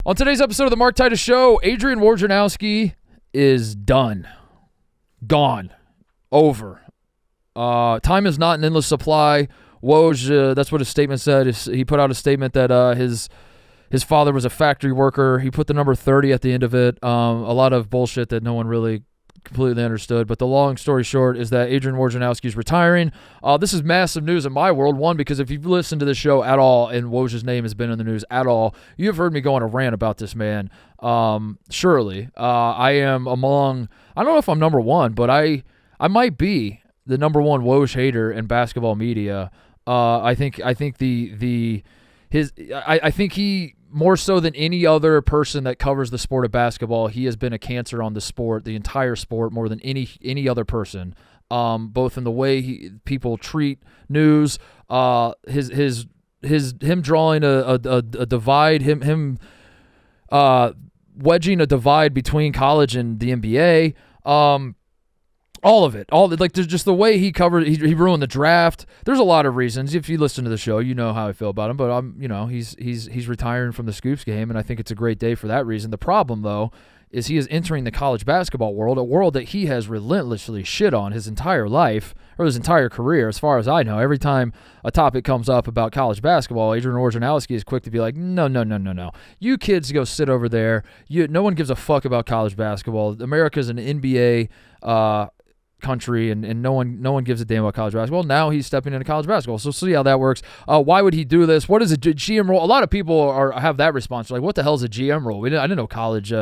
On today's episode of the Mark Titus Show, Adrian Wojnarowski is done. Gone. Over. Time is not an endless supply. Woj, that's what his statement said. He put out a statement that his father was a factory worker. He put the number 30 at the end of it. A lot of bullshit that no one really completely understood. But the long story short is that Adrian Wojnarowski is retiring. This is massive news in my world. One, because if you've listened to this show at all and Woj's name has been in the news at all, you've heard me go on a rant about this man. Surely. I am among, I don't know if I'm number one, but I might be the number one Woj hater in basketball media. I think he, more so than any other person that covers the sport of basketball, he has been a cancer on the sport, the entire sport, more than any other person. Both in the way people treat news, him drawing a divide, him wedging a divide between college and the NBA. All of it, just the way he covered, he ruined the draft. There's a lot of reasons. If you listen to the show, you know how I feel about him. But he's retiring from the Scoops game, and I think it's a great day for that reason. The problem, though, is he is entering the college basketball world, a world that he has relentlessly shit on his entire life, or his entire career, as far as I know. Every time a topic comes up about college basketball, Adrian Wojnarowski is quick to be like, no. You kids go sit over there. No one gives a fuck about college basketball. America's an NBA country, and no one gives a damn about college basketball. Now he's stepping into college basketball, so see how that works. Why would he do this? What is a GM role? A lot of people have that response. They're like, what the hell is a GM role? I didn't know college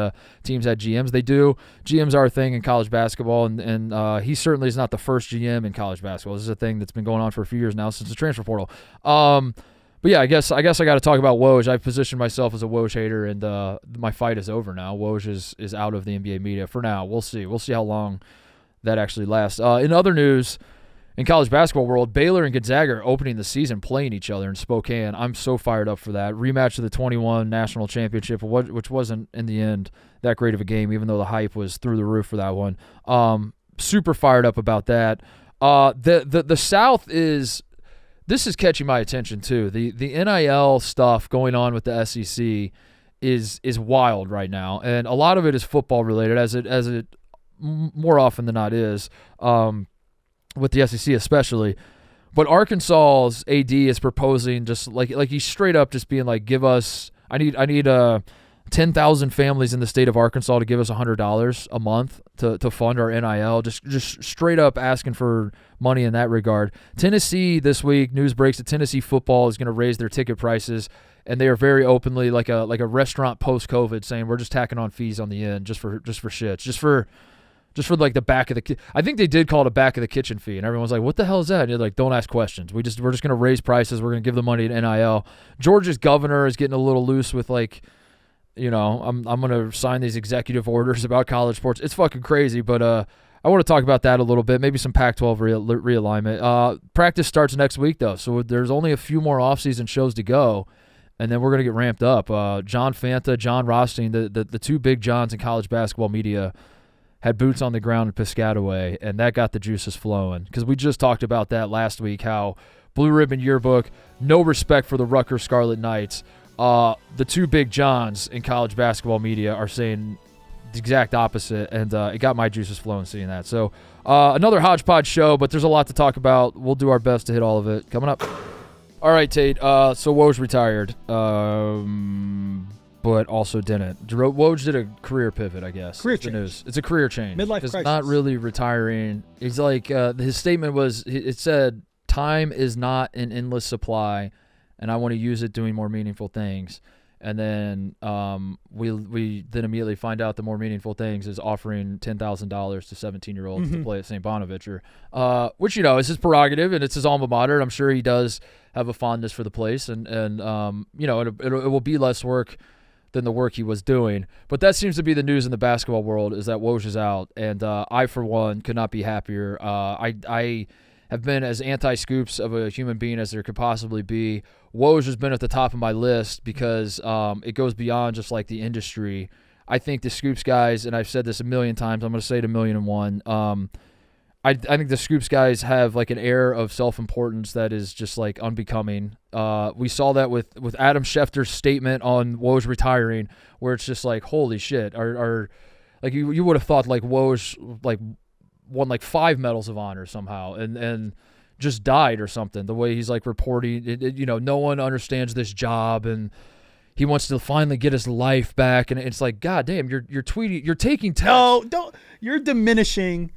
teams had GMs. They do. GMs are a thing in college basketball, and he certainly is not the first GM in college basketball. This is a thing that's been going on for a few years now since the transfer portal. But yeah, I guess I got to talk about Woj. I've positioned myself as a Woj hater, and my fight is over now. Woj is out of the NBA media for now. We'll see. We'll see how long that actually lasts. In other news, in college basketball world, Baylor and Gonzaga are opening the season playing each other in Spokane. I'm so fired up for that. Rematch of the 21 national championship, which wasn't in the end that great of a game, even though the hype was through the roof for that one. Super fired up about that. The South is – this is catching my attention too. The NIL stuff going on with the SEC is wild right now, and a lot of it is football related, as it more often than not is, with the SEC especially. But Arkansas's AD is proposing, just like he's straight up just being like, I need 10,000 families in the state of Arkansas to give us $100 a month to fund our NIL. Just straight up asking for money in that regard. Tennessee this week, news breaks that Tennessee football is going to raise their ticket prices, and they are very openly, like a restaurant post-COVID, saying we're just tacking on fees on the end just for shits, just for like the back of the I think they did call it a back of the kitchen fee, and everyone's like, what the hell is that? And you're like, don't ask questions. We're just going to raise prices. We're going to give the money to NIL. Georgia's governor is getting a little loose with like, I'm going to sign these executive orders about college sports. It's fucking crazy, but I want to talk about that a little bit, maybe some Pac-12 realignment. Practice starts next week, though, so there's only a few more offseason shows to go, and then we're going to get ramped up. John Fanta, John Rothstein, the two big Johns in college basketball media, had boots on the ground in Piscataway, and that got the juices flowing. Because we just talked about that last week, how Blue Ribbon Yearbook, no respect for the Rutgers Scarlet Knights. The two big Johns in college basketball media are saying the exact opposite, and it got my juices flowing seeing that. So another hodgepodge show, but there's a lot to talk about. We'll do our best to hit all of it. Coming up. All right, Tate. So Woj retired. But also didn't. Woj did a career pivot, I guess. Career change. News. It's a career change. Midlife crisis. crisis. Not really retiring. He's like, his statement was, it said, time is not an endless supply, and I want to use it doing more meaningful things. And then we then immediately find out the more meaningful things is offering $10,000 to 17-year-olds to play at St. Bonaventure, which, is his prerogative, and it's his alma mater. I'm sure he does have a fondness for the place, and it will be less work than the work he was doing. But that seems to be the news in the basketball world, is that Woj is out, and I, for one, could not be happier. I have been as anti-Scoops of a human being as there could possibly be. Woj has been at the top of my list because it goes beyond just like the industry. I think the Scoops guys, and I've said this a million times, I'm going to say it 1,000,001, I think the Scoops guys have like an air of self-importance that is just like unbecoming. We saw that with Adam Schefter's statement on Woj retiring, where it's just like, holy shit, like you would have thought like Woj like won like 5 medals of honor somehow and just died or something. The way he's like reporting, no one understands this job and he wants to finally get his life back, and it's like, God damn, you're tweeting, you're taking text. No, don't. You're diminishing.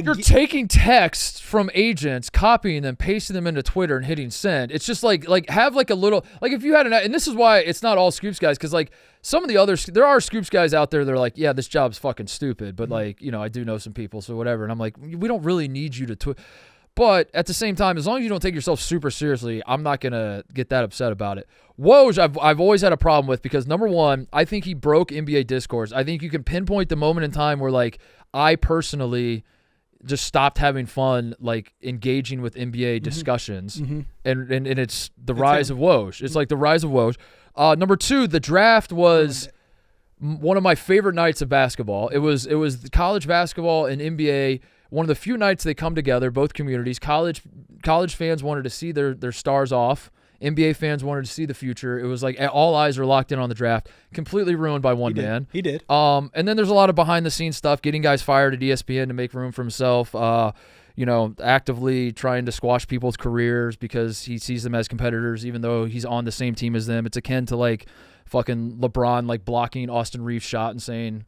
You're taking texts from agents, copying them, pasting them into Twitter, and hitting send. It's just like have like a little, like if you had and this is why it's not all Scoops guys, because like some of the others, there are Scoops guys out there that are like, yeah, this job's fucking stupid, but like, I do know some people, so whatever. And I'm like, we don't really need you to tweet. But at the same time, as long as you don't take yourself super seriously, I'm not going to get that upset about it. Woj, I've always had a problem with, because number one, I think he broke NBA discourse. I think you can pinpoint the moment in time where like I personally just stopped having fun, like engaging with NBA discussions, and it's the rise of Woj. It's like the rise of Woj. Number two, the draft was one of my favorite nights of basketball. It was the college basketball and NBA. One of the few nights they come together, both communities. College fans wanted to see their stars off. NBA fans wanted to see the future. It was like all eyes are locked in on the draft. Completely ruined by one man. He did. And then there's a lot of behind-the-scenes stuff, getting guys fired at ESPN to make room for himself, actively trying to squash people's careers because he sees them as competitors, even though he's on the same team as them. It's akin to like fucking LeBron like blocking Austin Reeves' shot and saying,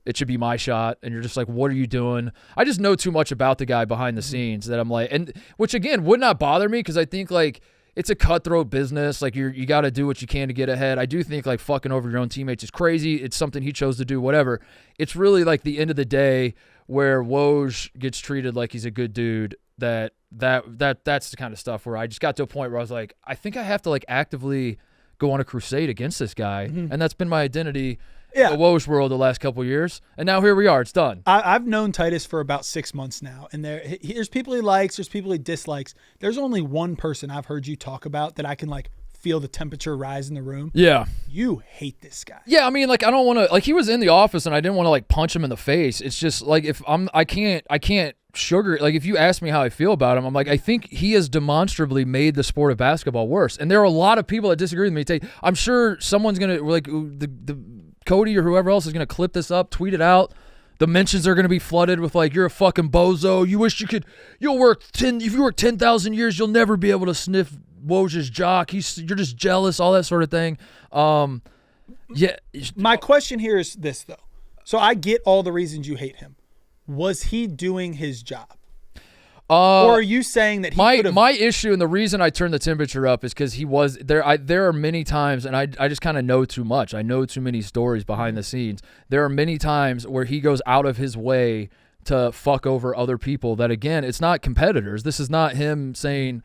it should be my shot, and you're just like, what are you doing? I just know too much about the guy behind the scenes that I'm like, and which again would not bother me, because I think like it's a cutthroat business. Like you got to do what you can to get ahead. I do think like fucking over your own teammates is crazy. It's something he chose to do, whatever. It's really like the end of the day where Woj gets treated like he's a good dude. That's the kind of stuff where I just got to a point where I was like, I think I have to like actively go on a crusade against this guy, and that's been my identity. Yeah, the Woj world the last couple of years, and now here we are. It's done. I've known Titus for about 6 months now, and there's people he likes, there's people he dislikes. There's only one person I've heard you talk about that I can like feel the temperature rise in the room. Yeah, you hate this guy. Yeah, I mean, like I don't want to like he was in the office, and I didn't want to like punch him in the face. It's just like if I can't sugar like if you ask me how I feel about him, I'm like I think he has demonstrably made the sport of basketball worse, and there are a lot of people that disagree with me. Tate, I'm sure someone's gonna like the Cody or whoever else is going to clip this up, tweet it out. The mentions are going to be flooded with like, you're a fucking bozo. You wish if you work 10,000 years, you'll never be able to sniff Woj's jock. You're just jealous, all that sort of thing. Yeah. My question here is this though. So I get all the reasons you hate him. Was he doing his job? Or are you saying that my issue and the reason I turned the temperature up is because he was there. There are many times, and I just kind of know too much. I know too many stories behind the scenes. There are many times where he goes out of his way to fuck over other people. That again, it's not competitors. This is not him saying,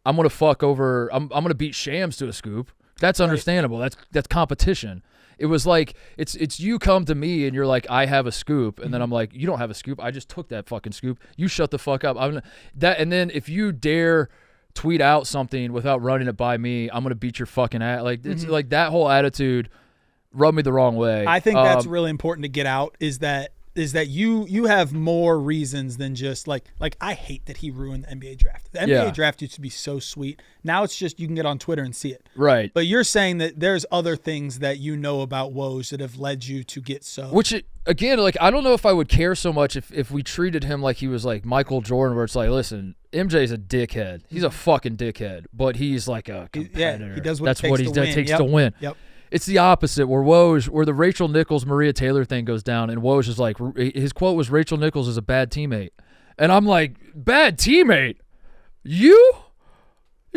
"I'm gonna fuck over. I'm gonna beat Shams to a scoop." That's understandable. That's competition. It was like it's you come to me and you're like, I have a scoop, and then I'm like, you don't have a scoop. I just took that fucking scoop. You shut the fuck up. And then if you dare tweet out something without running it by me, I'm gonna beat your fucking ass. Like it's like that whole attitude rubbed me the wrong way. I think that's really important to get out. Is that you have more reasons than just like I hate that he ruined the NBA draft. The NBA draft used to be so sweet. Now it's just you can get on Twitter and see it. Right. But you're saying that there's other things that you know about Woj that have led you to get so. Which again, like I don't know if I would care so much if we treated him like he was like Michael Jordan, where it's like, listen, MJ's a dickhead. He's a fucking dickhead, but he's like a competitor. Yeah, he does what it takes to win. Yep. It's the opposite, where the Rachel Nichols, Maria Taylor thing goes down, and Woj is like, his quote was, Rachel Nichols is a bad teammate. And I'm like, bad teammate? You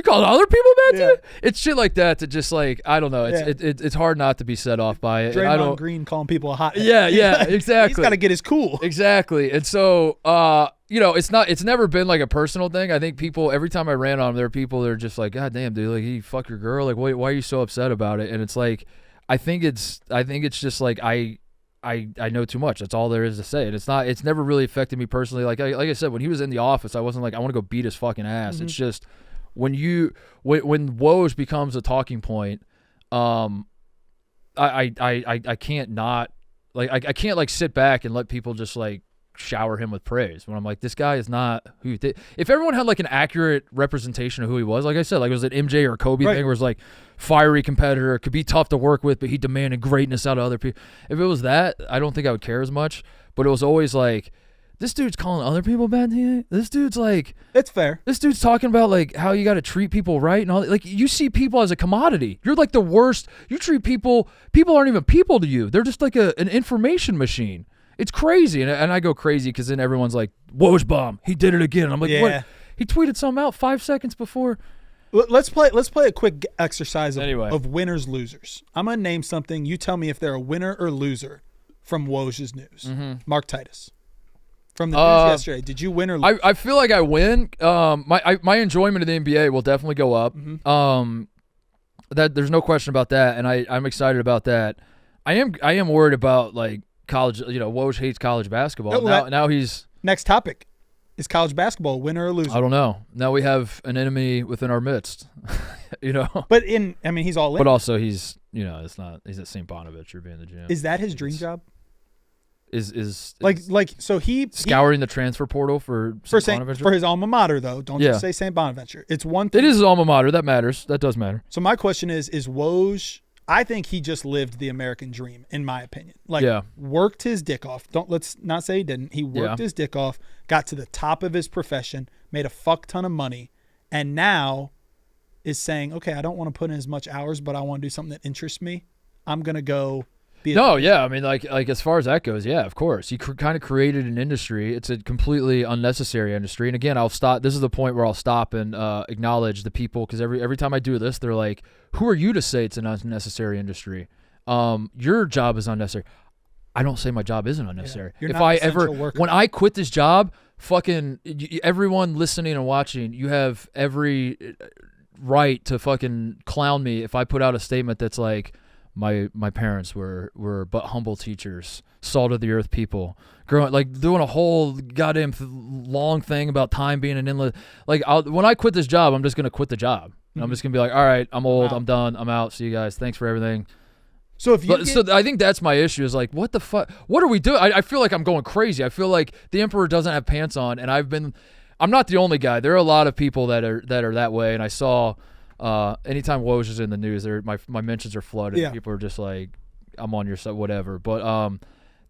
call other people bad teammate? It's shit like that just like, I don't know. It's hard not to be set off by it. Draymond Green calling people a hot head. Yeah, exactly. He's got to get his cool. Exactly. And so, it's never been like a personal thing. I think people, every time I ran on him, there are people that are just like, God damn, dude, like he fuck your girl. Like, why are you so upset about it? And it's like, I think it's just like, I know too much. That's all there is to say. And it's never really affected me personally. Like I said, when he was in the office, I wasn't like, I want to go beat his fucking ass. It's just when Woj becomes a talking point, I can't not like, I can't like sit back and let people just like shower him with praise when I'm like, this guy is not who you think. If everyone had like an accurate representation of who he was, like I said, like it was an MJ or Kobe thing where it's like fiery competitor, could be tough to work with, but he demanded greatness out of other people. If it was that, I don't think I would care as much. But it was always like, this dude's calling other people bad. This dude's like, it's fair. This dude's talking about like how you got to treat people right and all that. Like you see people as a commodity. You're like the worst. You treat people aren't even people to you. They're just like an information machine. It's crazy. And I go crazy because then everyone's like, Woj bomb. He did it again. I'm like, what? He tweeted something out 5 seconds before. Let's play a quick exercise of winners, losers. I'm going to name something. You tell me if they're a winner or loser from Woj's news. Mark Titus. From the news yesterday, did you win or lose? I feel like I win. My enjoyment of the NBA will definitely go up. That there's no question about that, and I'm excited about that. I am worried about like college. Woj hates college basketball. Now he's next topic. Is college basketball a winner or loser? I don't know. Now we have an enemy within our midst. But he's all in. But also he's it's not. He's at St. Bonaventure being the GM. Is that his dream job? Is so he scouring the transfer portal for his alma mater though. Don't just say St. Bonaventure. It's one thing. It is his alma mater. That matters. That does matter. So my question is Woj? I think he just lived the American dream, in my opinion. Worked his dick off. Let's not say he didn't. He worked his dick off, got to the top of his profession, made a fuck ton of money, and now is saying, okay, I don't want to put in as much hours, but I want to do something that interests me. I'm gonna go. Like as far as that goes, yeah, of course. He kind of created an industry. It's a completely unnecessary industry. And again, I'll stop. This is the point where I'll stop and acknowledge the people, because every time I do this, they're like, "Who are you to say it's an unnecessary industry? Your job is unnecessary." I don't say my job isn't unnecessary. When I quit this job, fucking everyone listening and watching, you have every right to fucking clown me if I put out a statement that's like, My parents were but humble teachers, salt of the earth people, doing a whole goddamn long thing about time being an endless. When I quit this job, I'm just gonna quit the job. I'm just gonna be like, all right, I'm old, I'm done, I'm out. See you guys. Thanks for everything. So I think that's my issue. Is like, what the fuck? What are we doing? I feel like I'm going crazy. I feel like the emperor doesn't have pants on, and I'm not the only guy. There are a lot of people that are that way, and I saw. Anytime Woj is in the news, my mentions are flooded. Yeah. People are just like, I'm on your side, whatever. But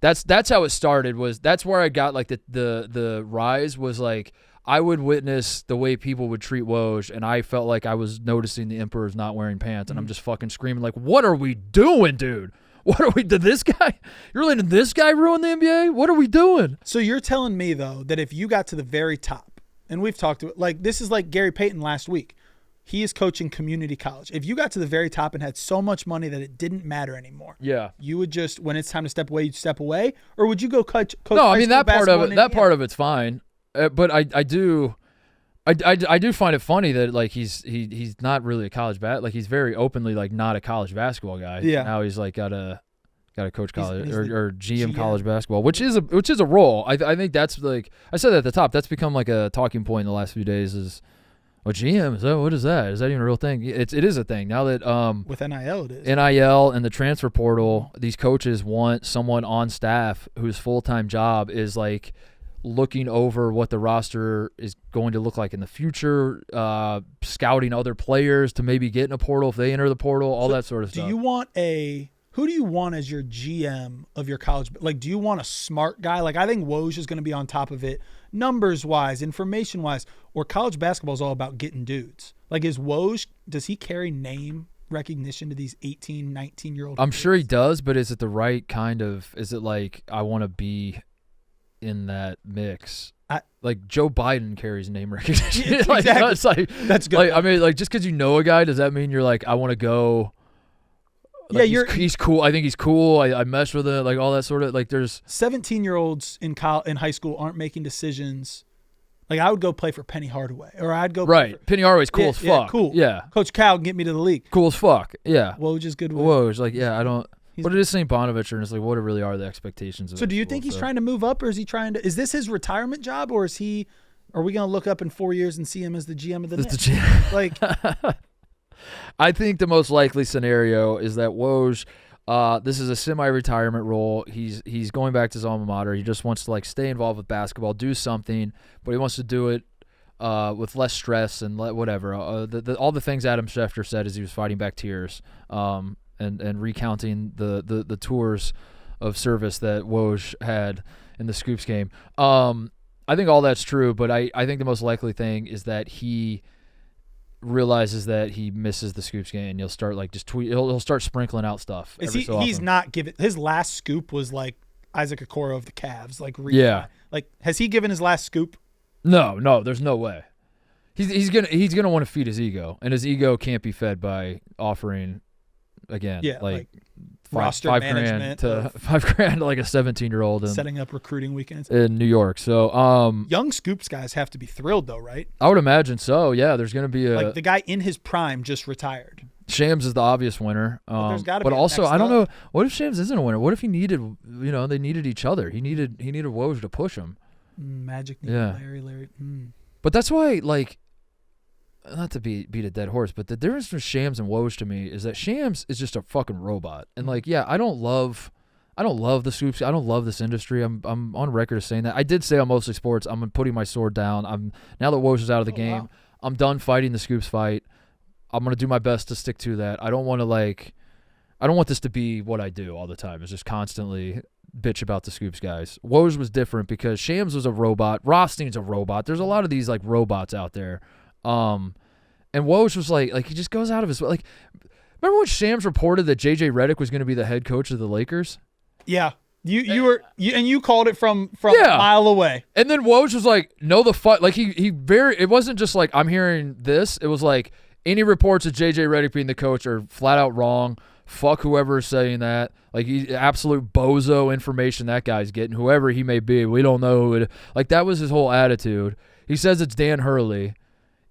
that's how it started. That's where I got like the rise was like I would witness the way people would treat Woj, and I felt like I was noticing the emperor's not wearing pants, and I'm just fucking screaming like, what are we doing, dude? What are we? Did this guy? You're letting this guy ruin the NBA? What are we doing? So you're telling me though that if you got to the very top, and we've talked to it, like this is like Gary Payton last week. He is coaching community college. If you got to the very top and had so much money that it didn't matter anymore, you would just, when it's time to step away, you'd step away, or would you go coach? No, I mean that part of it. That part of it's fine, but I do find it funny that like he's not really a college like he's very openly like not a college basketball guy. Yeah. Now he's like got to coach college or GM college basketball, which is a role. I think that's like I said at the top. That's become like a talking point in the last few days. Is well, GM, what is that? Is that even a real thing? It is a thing. Now that with NIL it is. NIL and the transfer portal, these coaches want someone on staff whose full-time job is like looking over what the roster is going to look like in the future, scouting other players to maybe get in a portal if they enter the portal, all that sort of stuff. Who do you want as your GM of your college? Like, do you want a smart guy? Like, I think Woj is going to be on top of it, numbers-wise, information-wise, or college basketball is all about getting dudes. Like, does he carry name recognition to these 18, 19-year-old I'm kids? sure he does, but is it the right kind of – is it like I want to be in that mix? Like Joe Biden carries name recognition. Exactly. That's good. Like, I mean, like just because you know a guy, does that mean you're like, I want to go – like he's cool. I think he's cool. I mess with it. Like all that sort of like. There's 17-year-olds in high school aren't making decisions. Like I would go play for Penny Hardaway, or I'd go. Right, Penny Hardaway's cool as fuck. Yeah, cool. Yeah, Coach Cal can get me to the league. Cool as fuck. Yeah. Woj is good. Woj like I don't. But it is St. Bonaventure, and it's like what really are the expectations of So do you think he's trying to move up, or is he trying to? Is this his retirement job, or is he? Are we going to look up in 4 years and see him as the GM of the Knicks? Like. I think the most likely scenario is that Woj, This is a semi-retirement role. He's going back to his alma mater. He just wants to like stay involved with basketball, do something, but he wants to do it with less stress and whatever. All the things Adam Schefter said as he was fighting back tears and recounting the tours of service that Woj had in the Scoops game. I think all that's true, but I think the most likely thing is that he realizes that he misses the Scoops game, and he'll start like just tweet. He'll start sprinkling out stuff. He's not giving his last scoop was like Isaac Okoro of the Cavs. Like like has he given his last scoop? No, there's no way. He's gonna want to feed his ego, and his ego can't be fed by offering again. Yeah, like roster $5 management grand to $5 grand to like a 17-year-old setting up recruiting weekends in New York. So young Scoops guys have to be thrilled though, right? I would imagine so. Yeah, there's gonna be like the guy in his prime just retired. Shams is the obvious winner. But also I don't know. What if Shams isn't a winner? What if he needed? They needed each other. He needed Woj to push him. Magic needed Larry. But that's why, like, not to beat a dead horse, but the difference between Shams and Woj to me is that Shams is just a fucking robot. And like, yeah, I don't love the Scoops. I don't love this industry. I'm on record as saying that. I did say on Mostly Sports, I'm putting my sword down. Now that Woj is out of the game, wow. I'm done fighting the Scoops fight. I'm gonna do my best to stick to that. I don't want this to be what I do all the time. It's just constantly bitch about the Scoops guys. Woj was different because Shams was a robot. Rothstein's a robot. There's a lot of these like robots out there. And Woj was like he just goes out of his way. Like, remember when Shams reported that JJ Redick was going to be the head coach of the Lakers? Yeah. You called it from a mile away. And then Woj was like, no, the fuck. Like it wasn't just like I'm hearing this. It was like any reports of JJ Redick being the coach are flat out wrong. Fuck whoever is saying that. Like, absolute bozo information that guy's getting, whoever he may be. We don't know who it. Like, that was his whole attitude. He says it's Dan Hurley.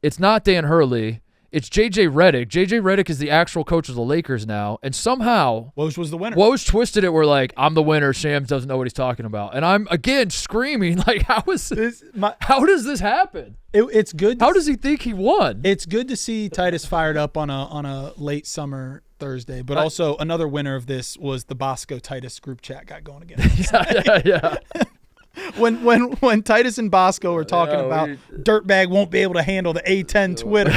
It's not Dan Hurley. It's JJ Redick. JJ Redick is the actual coach of the Lakers now, and somehow Woj was the winner. Woj twisted it where like I'm the winner. Shams doesn't know what he's talking about, and I'm again screaming like, how does this happen? It's good. How does he think he won? It's good to see Titus fired up on a late summer Thursday, but also another winner of this was the Bosco Titus group chat got going again. yeah. When Titus and Bosco were talking about Dirtbag won't be able to handle the A10 Twitter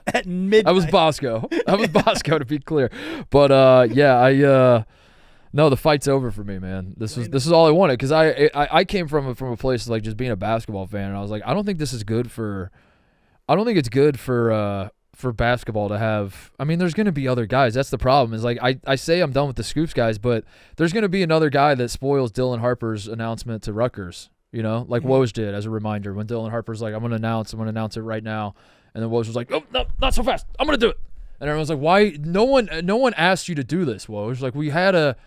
at midnight. I was Bosco to be clear. But no, the fight's over for me, man. This is all I wanted because I came from a place of like just being a basketball fan, and I was like, I don't think it's good for basketball to have. I mean, there's going to be other guys. That's the problem. Is like I say I'm done with the Scoops guys, but there's going to be another guy that spoils Dylan Harper's announcement to Rutgers. Like Woj did as a reminder when Dylan Harper's like, I'm going to announce it right now, and then Woj was like, oh no, not so fast. I'm going to do it. And everyone's like, why? No one asked you to do this, Woj. Like, we had a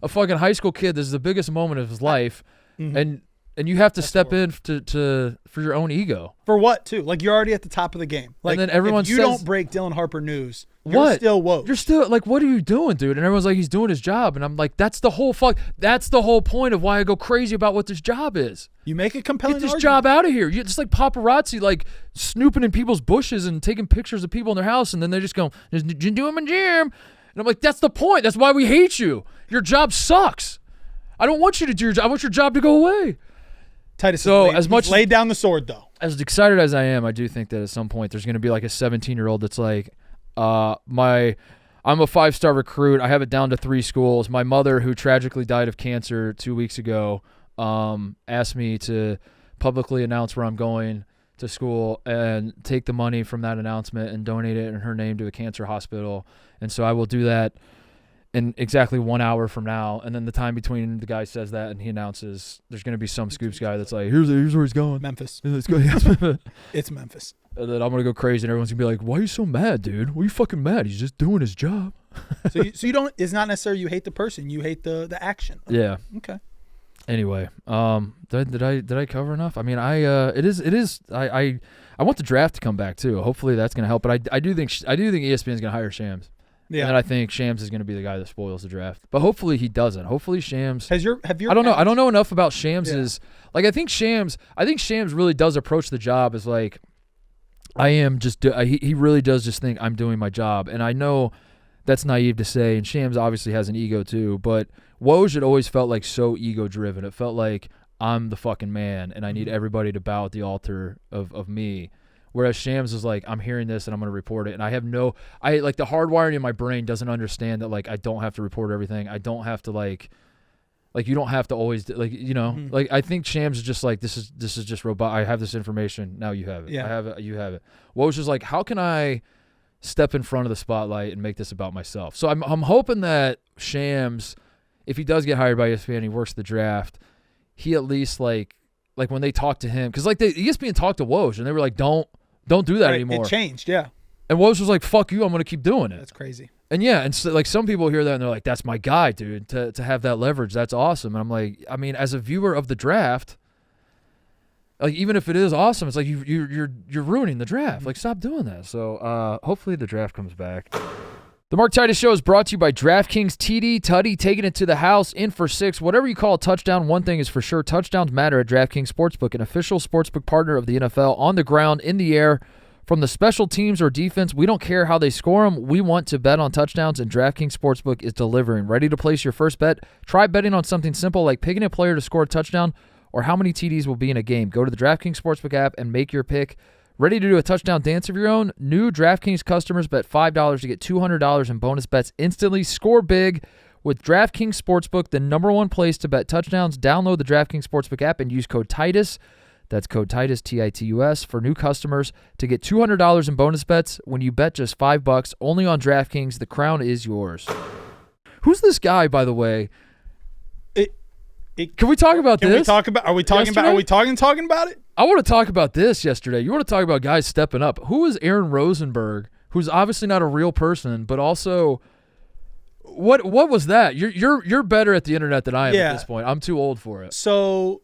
fucking high school kid. This is the biggest moment of his life, and you have to step in for your own ego. For what, too? Like, you're already at the top of the game. Like, and then everyone if you says, don't break Dylan Harper news, you're still woke. You're still, like, what are you doing, dude? And everyone's like, he's doing his job. And I'm like, that's the whole point of why I go crazy about what this job is. You make a compelling Get this argument. job out of here. You're just like paparazzi, like, snooping in people's bushes and taking pictures of people in their house. And then they just go, did you do him in gym? And I'm like, that's the point. That's why we hate you. Your job sucks. I don't want you to do your job. I want your job to go away. Titus laid down the sword, though. As excited as I am, I do think that at some point there's going to be like a 17-year-old that's like, I'm a 5-star recruit. I have it down to 3 schools. My mother, who tragically died of cancer 2 weeks ago, asked me to publicly announce where I'm going to school and take the money from that announcement and donate it in her name to a cancer hospital. And so I will do that in exactly 1 hour from now, and then the time between the guy says that and he announces, there's going to be some Scoops guy that's like, here's where he's going. Memphis. Let's go. It's Memphis. And then I'm going to go crazy, and everyone's going to be like, why are you so mad, dude? Why are you fucking mad? He's just doing his job. So you don't, it's not necessarily you hate the person, you hate the action. Yeah. Okay. Anyway, did I cover enough? I mean, I want the draft to come back too. Hopefully that's going to help, but I do think ESPN's going to hire Shams. Yeah, and I think Shams is going to be the guy that spoils the draft. But hopefully he doesn't. Hopefully Shams. I don't know. I don't know enough about Shams's. Like, I think Shams really does approach the job as like, I am just. He really does just think I'm doing my job, and I know that's naive to say, and Shams obviously has an ego too, but Woj had always felt like so ego-driven. It felt like I'm the fucking man, and I need everybody to bow at the altar of me. Whereas Shams is like, I'm hearing this, and I'm going to report it. And I have the hardwiring in my brain doesn't understand that, like, I don't have to report everything. I don't have to, like you don't have to always, like, you know, like, I think Shams is just like, this is just robot. I have this information. Now you have it. Yeah. I have it. You have it. Woj is like, how can I step in front of the spotlight and make this about myself? So I'm hoping that Shams, if he does get hired by ESPN and he works the draft, he at least like when they talk to him, because like ESPN talked to Woj and they were like, don't do that anymore. It changed, yeah. And Woj was like, fuck you, I'm going to keep doing it. That's crazy. And yeah, and so, like, some people hear that and they're like, that's my guy, dude, to have that leverage. That's awesome. And I'm like, I mean, as a viewer of the draft, like, even if it is awesome, it's like you're ruining the draft. Like, stop doing that. So hopefully the draft comes back. The Mark Titus Show is brought to you by DraftKings. TD, Tutty, taking it to the house, in for 6. Whatever you call a touchdown, one thing is for sure. Touchdowns matter at DraftKings Sportsbook, an official sportsbook partner of the NFL, on the ground, in the air. From the special teams or defense, we don't care how they score them. We want to bet on touchdowns, and DraftKings Sportsbook is delivering. Ready to place your first bet? Try betting on something simple like picking a player to score a touchdown or how many TDs will be in a game. Go to the DraftKings Sportsbook app and make your pick. Ready to do a touchdown dance of your own? New DraftKings customers bet $5 to get $200 in bonus bets instantly. Score big with DraftKings Sportsbook, the #1 place to bet touchdowns. Download the DraftKings Sportsbook app and use code Titus. That's code Titus, Titus, for new customers to get $200 in bonus bets when you bet just $5 only on DraftKings. The crown is yours. Who's this guy, by the way? Can we talk about this? Are we talking about it? I want to talk about this yesterday. You want to talk about guys stepping up. Who is Aaron Rosenberg, who's obviously not a real person, but also what was that? You're better at the internet than I am at this point. I'm too old for it. So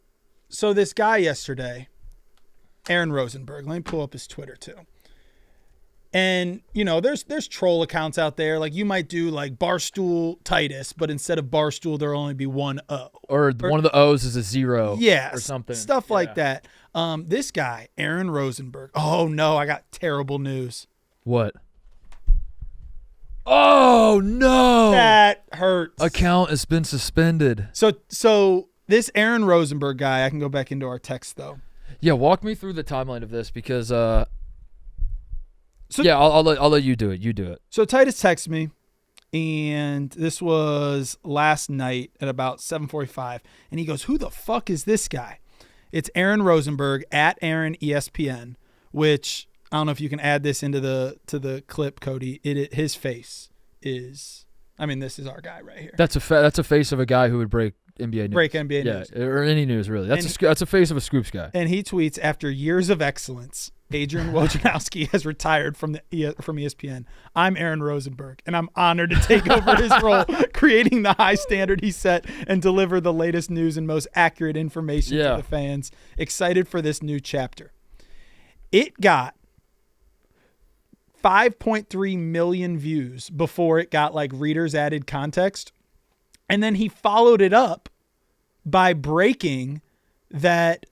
this guy yesterday, Aaron Rosenberg, let me pull up his Twitter too. And, you know, there's troll accounts out there. Like, you might do like Barstool Titus, but instead of Barstool, there'll only be one O. Or one of the O's is a 0. Yeah. Or something. Stuff like that. This guy, Aaron Rosenberg. Oh, no, I got terrible news. What? Oh, no. That hurts. Account has been suspended. So this Aaron Rosenberg guy, I can go back into our text, though. Yeah, walk me through the timeline of this because I'll let you do it. You do it. So Titus texted me, and this was last night at about 7:45, and he goes, "Who the fuck is this guy?" It's Aaron Rosenberg at Aaron ESPN, which I don't know if you can add this into the clip, Cody. His face is, I mean, this is our guy right here. That's a face of a guy who would break NBA news. Break NBA news. Yeah, or any news really. That's a face of a Scoops guy. And he tweets, after years of excellence, Adrian Wojnarowski has retired from ESPN. I'm Aaron Rosenberg, and I'm honored to take over his role, creating the high standard he set and deliver the latest news and most accurate information to the fans. Excited for this new chapter. It got 5.3 million views before it got like readers added context. And then he followed it up by breaking that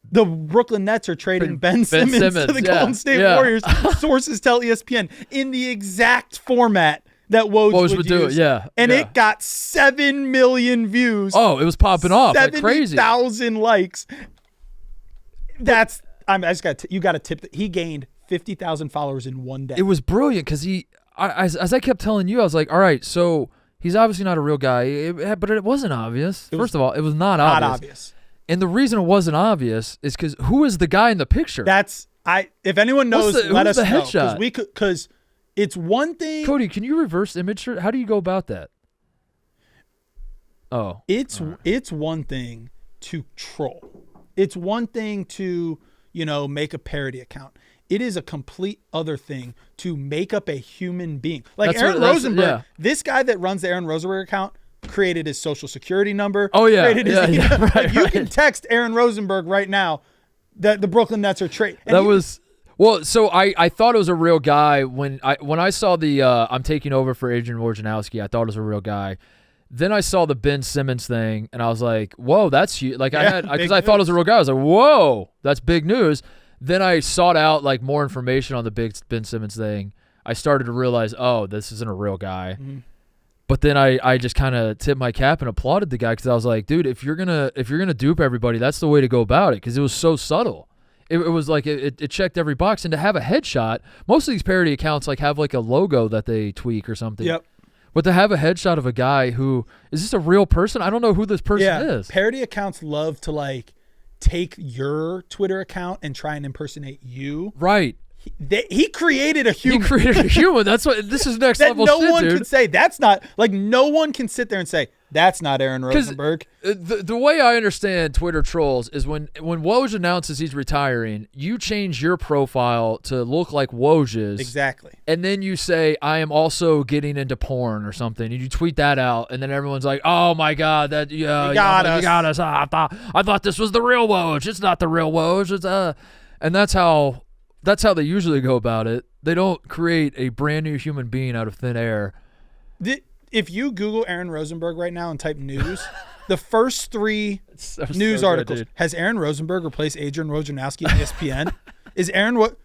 the Brooklyn Nets are trading Ben Simmons to the Golden State Warriors. Sources tell ESPN in the exact format that Woj would use. Do it. And it got 7 million views. Oh, it was popping off like crazy. 70,000 likes. You got to tip that he gained 50,000 followers in one day. It was brilliant because as I kept telling you, I was like, all right, so he's obviously not a real guy, but it wasn't obvious. First of all, it was not obvious. And the reason it wasn't obvious is because who is the guy in the picture? If anyone knows, let us know. Headshot? Because it's one thing. Cody, can you reverse image? How do you go about that? Oh, it's one thing to troll. It's one thing to make a parody account. It is a complete other thing to make up a human being. Like Aaron Rosenberg, this guy that runs the Aaron Rosenberg account created his social security number. Oh, yeah. Right, you can text Aaron Rosenberg right now that the Brooklyn Nets are trading. So I thought it was a real guy when I saw the I'm taking over for Adrian Wojnarowski. I thought it was a real guy. Then I saw the Ben Simmons thing, and I was like, whoa, that's huge. Like because I thought it was a real guy. I was like, whoa, that's big news. Then I sought out like more information on the big Ben Simmons thing. I started to realize, oh, this isn't a real guy. Mm-hmm. But then I just kind of tipped my cap and applauded the guy because I was like, dude, if you're gonna dupe everybody, that's the way to go about it, because it was so subtle. It was like it checked every box, and to have a headshot, most of these parody accounts like have like a logo that they tweak or something. Yep. But to have a headshot of a guy who is this a real person? I don't know who this person is. Parody accounts love to like take your Twitter account and try and impersonate you. Right. He created a human. He created a human. That's what this is next level no shit, one dude. could say that's not like no one can sit there and say that's not Aaron Rosenberg. The way I understand Twitter trolls is when Woj announces he's retiring, you change your profile to look like Woj's. Exactly. And then you say, I am also getting into porn or something. And you tweet that out, and then everyone's like, oh my God, that you got us. I thought this was the real Woj. It's not the real Woj. It's and that's how they usually go about it. They don't create a brand new human being out of thin air. If you Google Aaron Rosenberg right now and type news, the first 3 news articles, good, has Aaron Rosenberg replaced Adrian Wojnarowski at ESPN? Is Aaron what?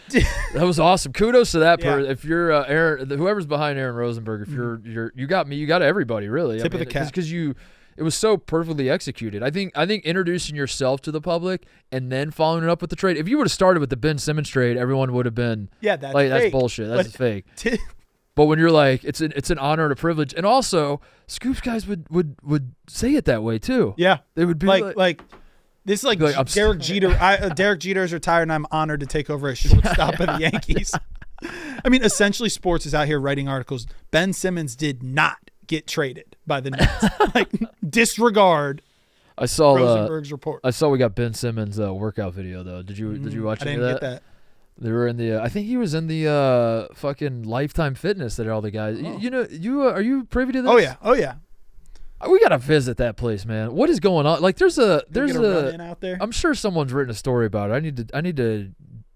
That was awesome. Kudos to that Yeah. person. If you're Aaron, whoever's behind Aaron Rosenberg, if you got me, you got everybody really. Tip of the cap. Because it was so perfectly executed. I think introducing yourself to the public and then following it up with the trade. If you would have started with the Ben Simmons trade, everyone would have been Yeah, that's like, fake. that's bullshit. That's fake. But when you're like, it's an honor and a privilege, and also Scoops guys would say it that way too. Yeah, they would be like this is like Derek Jeter. Derek Jeter is retired, and I'm honored to take over as shortstop of the Yankees. I mean, essentially, sports is out here writing articles. Ben Simmons did not get traded by the Nets. Like, disregard. I saw Rosenberg's report. I saw we got Ben Simmons' workout video though. Did you watch I any didn't of get that. They were in the. I think he was in the fucking Lifetime Fitness that all the guys. Oh. Are you privy to this? Oh yeah. We gotta visit that place, man. What is going on? Like, there's a run-in out there. I'm sure someone's written a story about it. I need to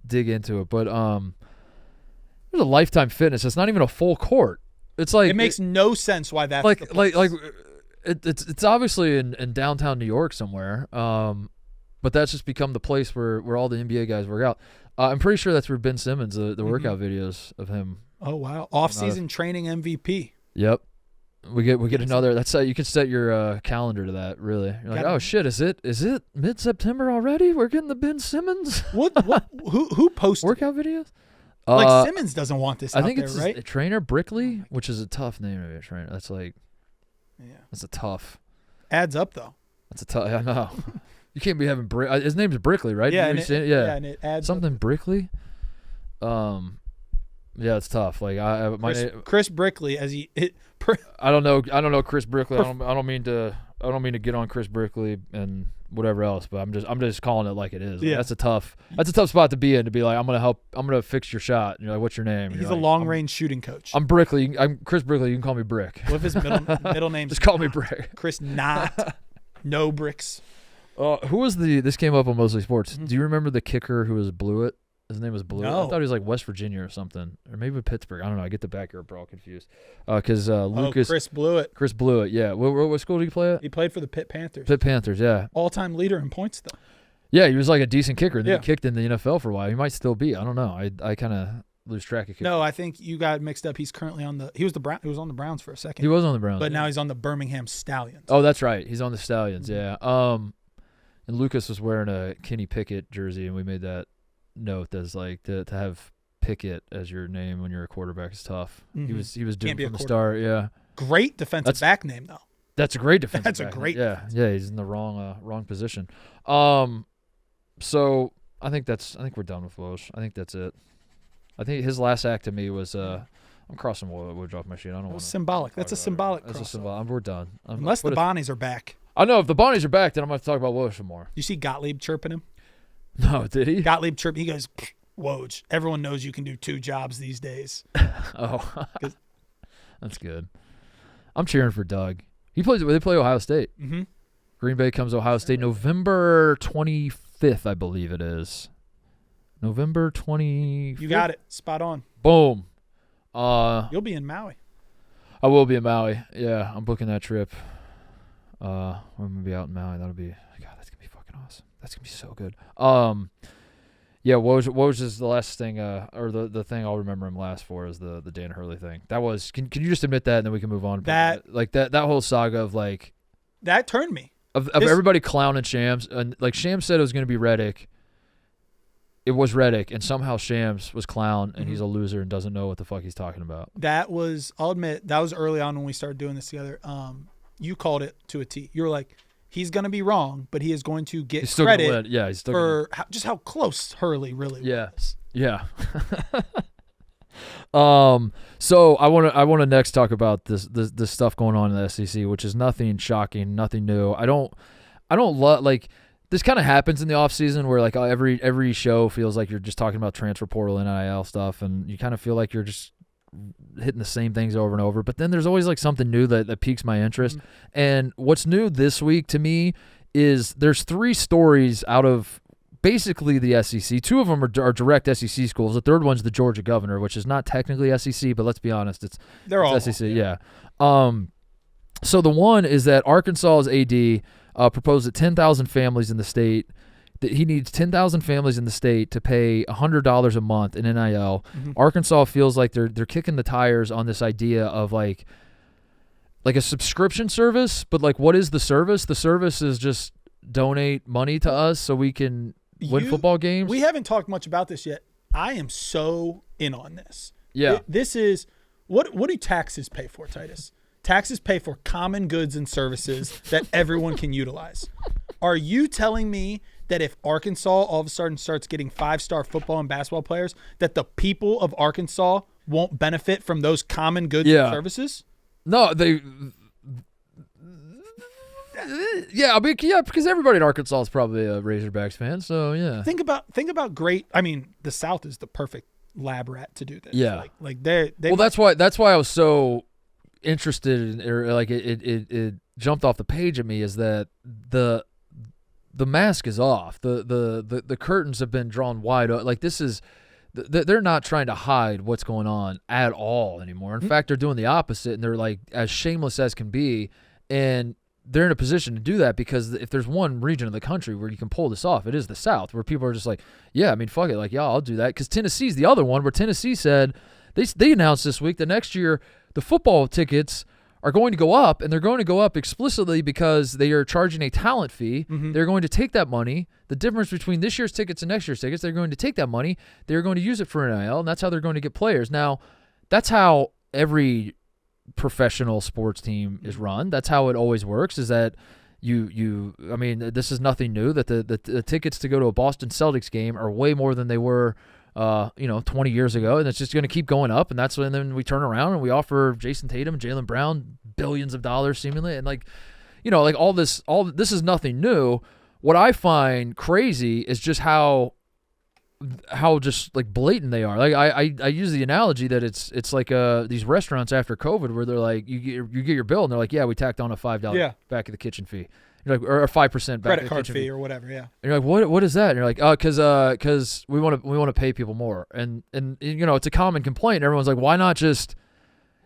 dig into it. But there's a Lifetime Fitness. It's not even a full court. It's like it makes no sense why that's like the place. it's obviously in downtown New York somewhere. But that's just become the place where all the NBA guys work out. I'm pretty sure that's where Ben Simmons, the workout videos of him. Oh wow, off-season training MVP. Yep. We get another. That's how you can set your calendar to that. Really, you're like, oh shit, is it mid-September already? We're getting the Ben Simmons. What who posted workout videos? Like Simmons doesn't want this. I think out it's there, right? a trainer Brickley, which is a tough name of a trainer. That's like, that's a tough. Adds up though. That's a tough. I know. You can't be having his name's Brickley, right? Yeah, and and it adds something up. Brickley. Yeah, it's tough. Like Chris Brickley, as I don't know Chris Brickley. I don't mean to get on Chris Brickley and whatever else, but I'm just calling it like it is. Yeah. Like, that's a tough spot to be in, to be like, I'm gonna fix your shot. And you're like, what's your name? He's a long range shooting coach. I'm Brickley. I'm Chris Brickley. You can call me Brick. What if his middle name? Just call me Brick. Chris no bricks. Who was this came up on Mostly Sports? Do you remember the kicker who was Blewett? His name was Blewett. No. I thought he was like West Virginia or something, or maybe Pittsburgh. I don't know. I get the backyard all confused. Because Lucas. Chris Blewett. Chris Blewett. Yeah. What school did he play at? He played for the Pitt Panthers. Pitt Panthers. Yeah. All-time leader in points though. Yeah, he was like a decent kicker. Then he kicked in the NFL for a while. He might still be. I don't know. I kind of lose track of kicking. No, I think you got mixed up. He's currently on the. He was on the Browns for a second. He was on the Browns, but now he's on the Birmingham Stallions. Oh, that's right. He's on the Stallions. Yeah. And Lucas was wearing a Kenny Pickett jersey, and we made that note as like to have Pickett as your name when you're a quarterback is tough. He was doomed from the start. Yeah. Great defensive back name though. That's a great defensive. That's back a great. Yeah. Yeah. He's in the wrong position. So I think we're done with Woj. I think that's it. I think his last act to me was I'm crossing Woj off my sheet. I don't want to. Symbolic. That's a symbolic. That's a symbol. We're done. Unless the Bonnies are back. I know if the Bonnies are back, then I'm going to talk about Woj some more. You see Gottlieb chirping him? No, did he? Gottlieb chirping. He goes, Woj. Everyone knows you can do 2 jobs these days. Oh, that's good. I'm cheering for Doug. They play Ohio State. Mm-hmm. Green Bay comes to Ohio State November 25th, I believe it is. November 25th. You got it. Spot on. Boom. You'll be in Maui. I will be in Maui. Yeah, I'm booking that trip. We're gonna be out in Maui. That'll be that's gonna be fucking awesome. That's gonna be so good. Yeah, what was just the last thing, or the thing I'll remember him last for is the Dan Hurley thing. That was, can you just admit that, and then we can move on? That whole saga of like that turned me of everybody clowning Shams, and like Shams said it was going to be Reddick. It was Reddick, and somehow Shams was clown, and he's a loser and doesn't know what the fuck he's talking about. That was, I'll admit, that was early on when we started doing this together. You called it to a T. You were like, he's going to be wrong, but he is going to get credit he's still just how close Hurley really was. Yeah. So I want to next talk about this stuff going on in the SEC, which is nothing shocking, nothing new. I don't love, like, this kind of happens in the off season where like every show feels like you're just talking about transfer portal and NIL stuff, and you kind of feel like you're just hitting the same things over and over. But then there's always like something new that piques my interest. Mm-hmm. And what's new this week to me is there's 3 stories out of basically the SEC. 2 of them are direct SEC schools. The third one's the Georgia Governor, which is not technically SEC, but let's be honest, it's all SEC. Yeah. So the one is that Arkansas's AD proposed that 10,000 families in the state, that he needs 10,000 families in the state to pay $100 a month in NIL. Mm-hmm. Arkansas feels like they're kicking the tires on this idea of like a subscription service, but like, what is the service? The service is just donate money to us so we can win football games. We haven't talked much about this yet. I am so in on this. Yeah. This is what do taxes pay for, Titus? Taxes pay for common goods and services that everyone can utilize. Are you telling me that if Arkansas all of a sudden starts getting 5-star football and basketball players, that the people of Arkansas won't benefit from those common goods and services? No, because everybody in Arkansas is probably a Razorbacks fan, so yeah. Think about great. I mean, the South is the perfect lab rat to do this. Yeah, that's why I was so interested in, or like it jumped off the page at me, is that the mask is off. The curtains have been drawn wide. Like, this is, they're not trying to hide what's going on at all anymore. In fact, they're doing the opposite, and they're like as shameless as can be. And they're in a position to do that because if there's one region of the country where you can pull this off, it is the South, where people are just like, yeah, I mean, fuck it. Like, yeah, I'll do that. Because Tennessee's the other one where Tennessee said, they announced this week that next year the football tickets are going to go up, and they're going to go up explicitly because they are charging a talent fee. Mm-hmm. They're going to take that money, the difference between this year's tickets and next year's tickets, they're going to take that money, they're going to use it for NIL, and that's how they're going to get players. Now, that's how every professional sports team is run. That's how it always works, is that I mean, this is nothing new, that the tickets to go to a Boston Celtics game are way more than they were 20 years ago, and it's just going to keep going up. And that's when then we turn around and we offer Jason Tatum and Jaylen Brown billions of dollars seemingly, and like all this is nothing new. What I find crazy is just how just like blatant they are. Like I use the analogy that it's like these restaurants after COVID where they're like, you get your bill and they're like, yeah, we tacked on a $5 back of the kitchen fee. You're like, or a 5% back credit card fee or whatever, yeah. And you're like, what is that? And you're like, oh, because we want to pay people more, and it's a common complaint. Everyone's like, why not just,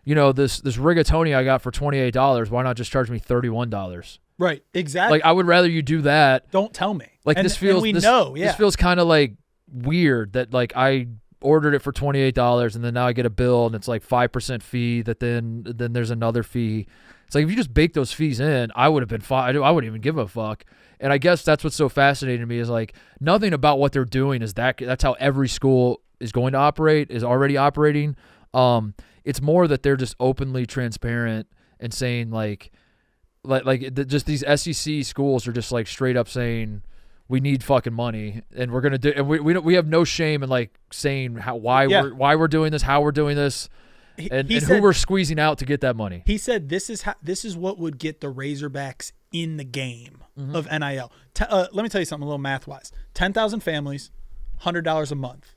this rigatoni I got for $28? Why not just charge me $31? Right, exactly. Like, I would rather you do that. Don't tell me. Like, this feels kind of like weird that like I ordered it for $28 and then now I get a bill and it's like 5% fee that then there's another fee. It's like, if you just bake those fees in, I would have been fine. I wouldn't even give a fuck. And I guess that's what's so fascinating to me, is like, nothing about what they're doing is that's how every school is going to operate, is already operating. It's more that they're just openly transparent and saying just these SEC schools are just like straight up saying, we need fucking money, and we're gonna do. And we have no shame in like saying why we're doing this, how we're doing this, and who we're squeezing out to get that money. He said this is what would get the Razorbacks in the game of NIL. Let me tell you something a little math wise. 10,000 families, $100 a month.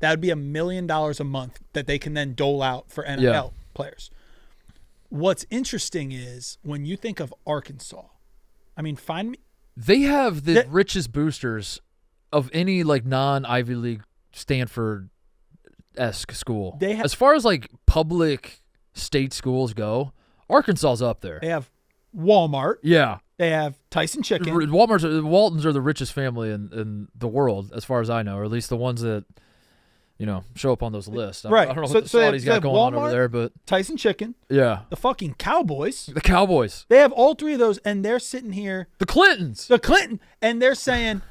That would be $1 million a month that they can then dole out for NIL players. What's interesting is when you think of Arkansas, I mean, they have the richest boosters of any like non-Ivy League Stanford-esque school. As far as like public state schools go, Arkansas's up there. They have Walmart. Yeah. They have Tyson Chicken. Waltons are the richest family in the world, as far as I know, or at least the ones that, show up on those lists. Right. I don't know what the Saudis got going on over there, but Tyson Chicken. Yeah. The fucking Cowboys. The Cowboys. They have all three of those, and they're sitting here. The Clintons. And they're saying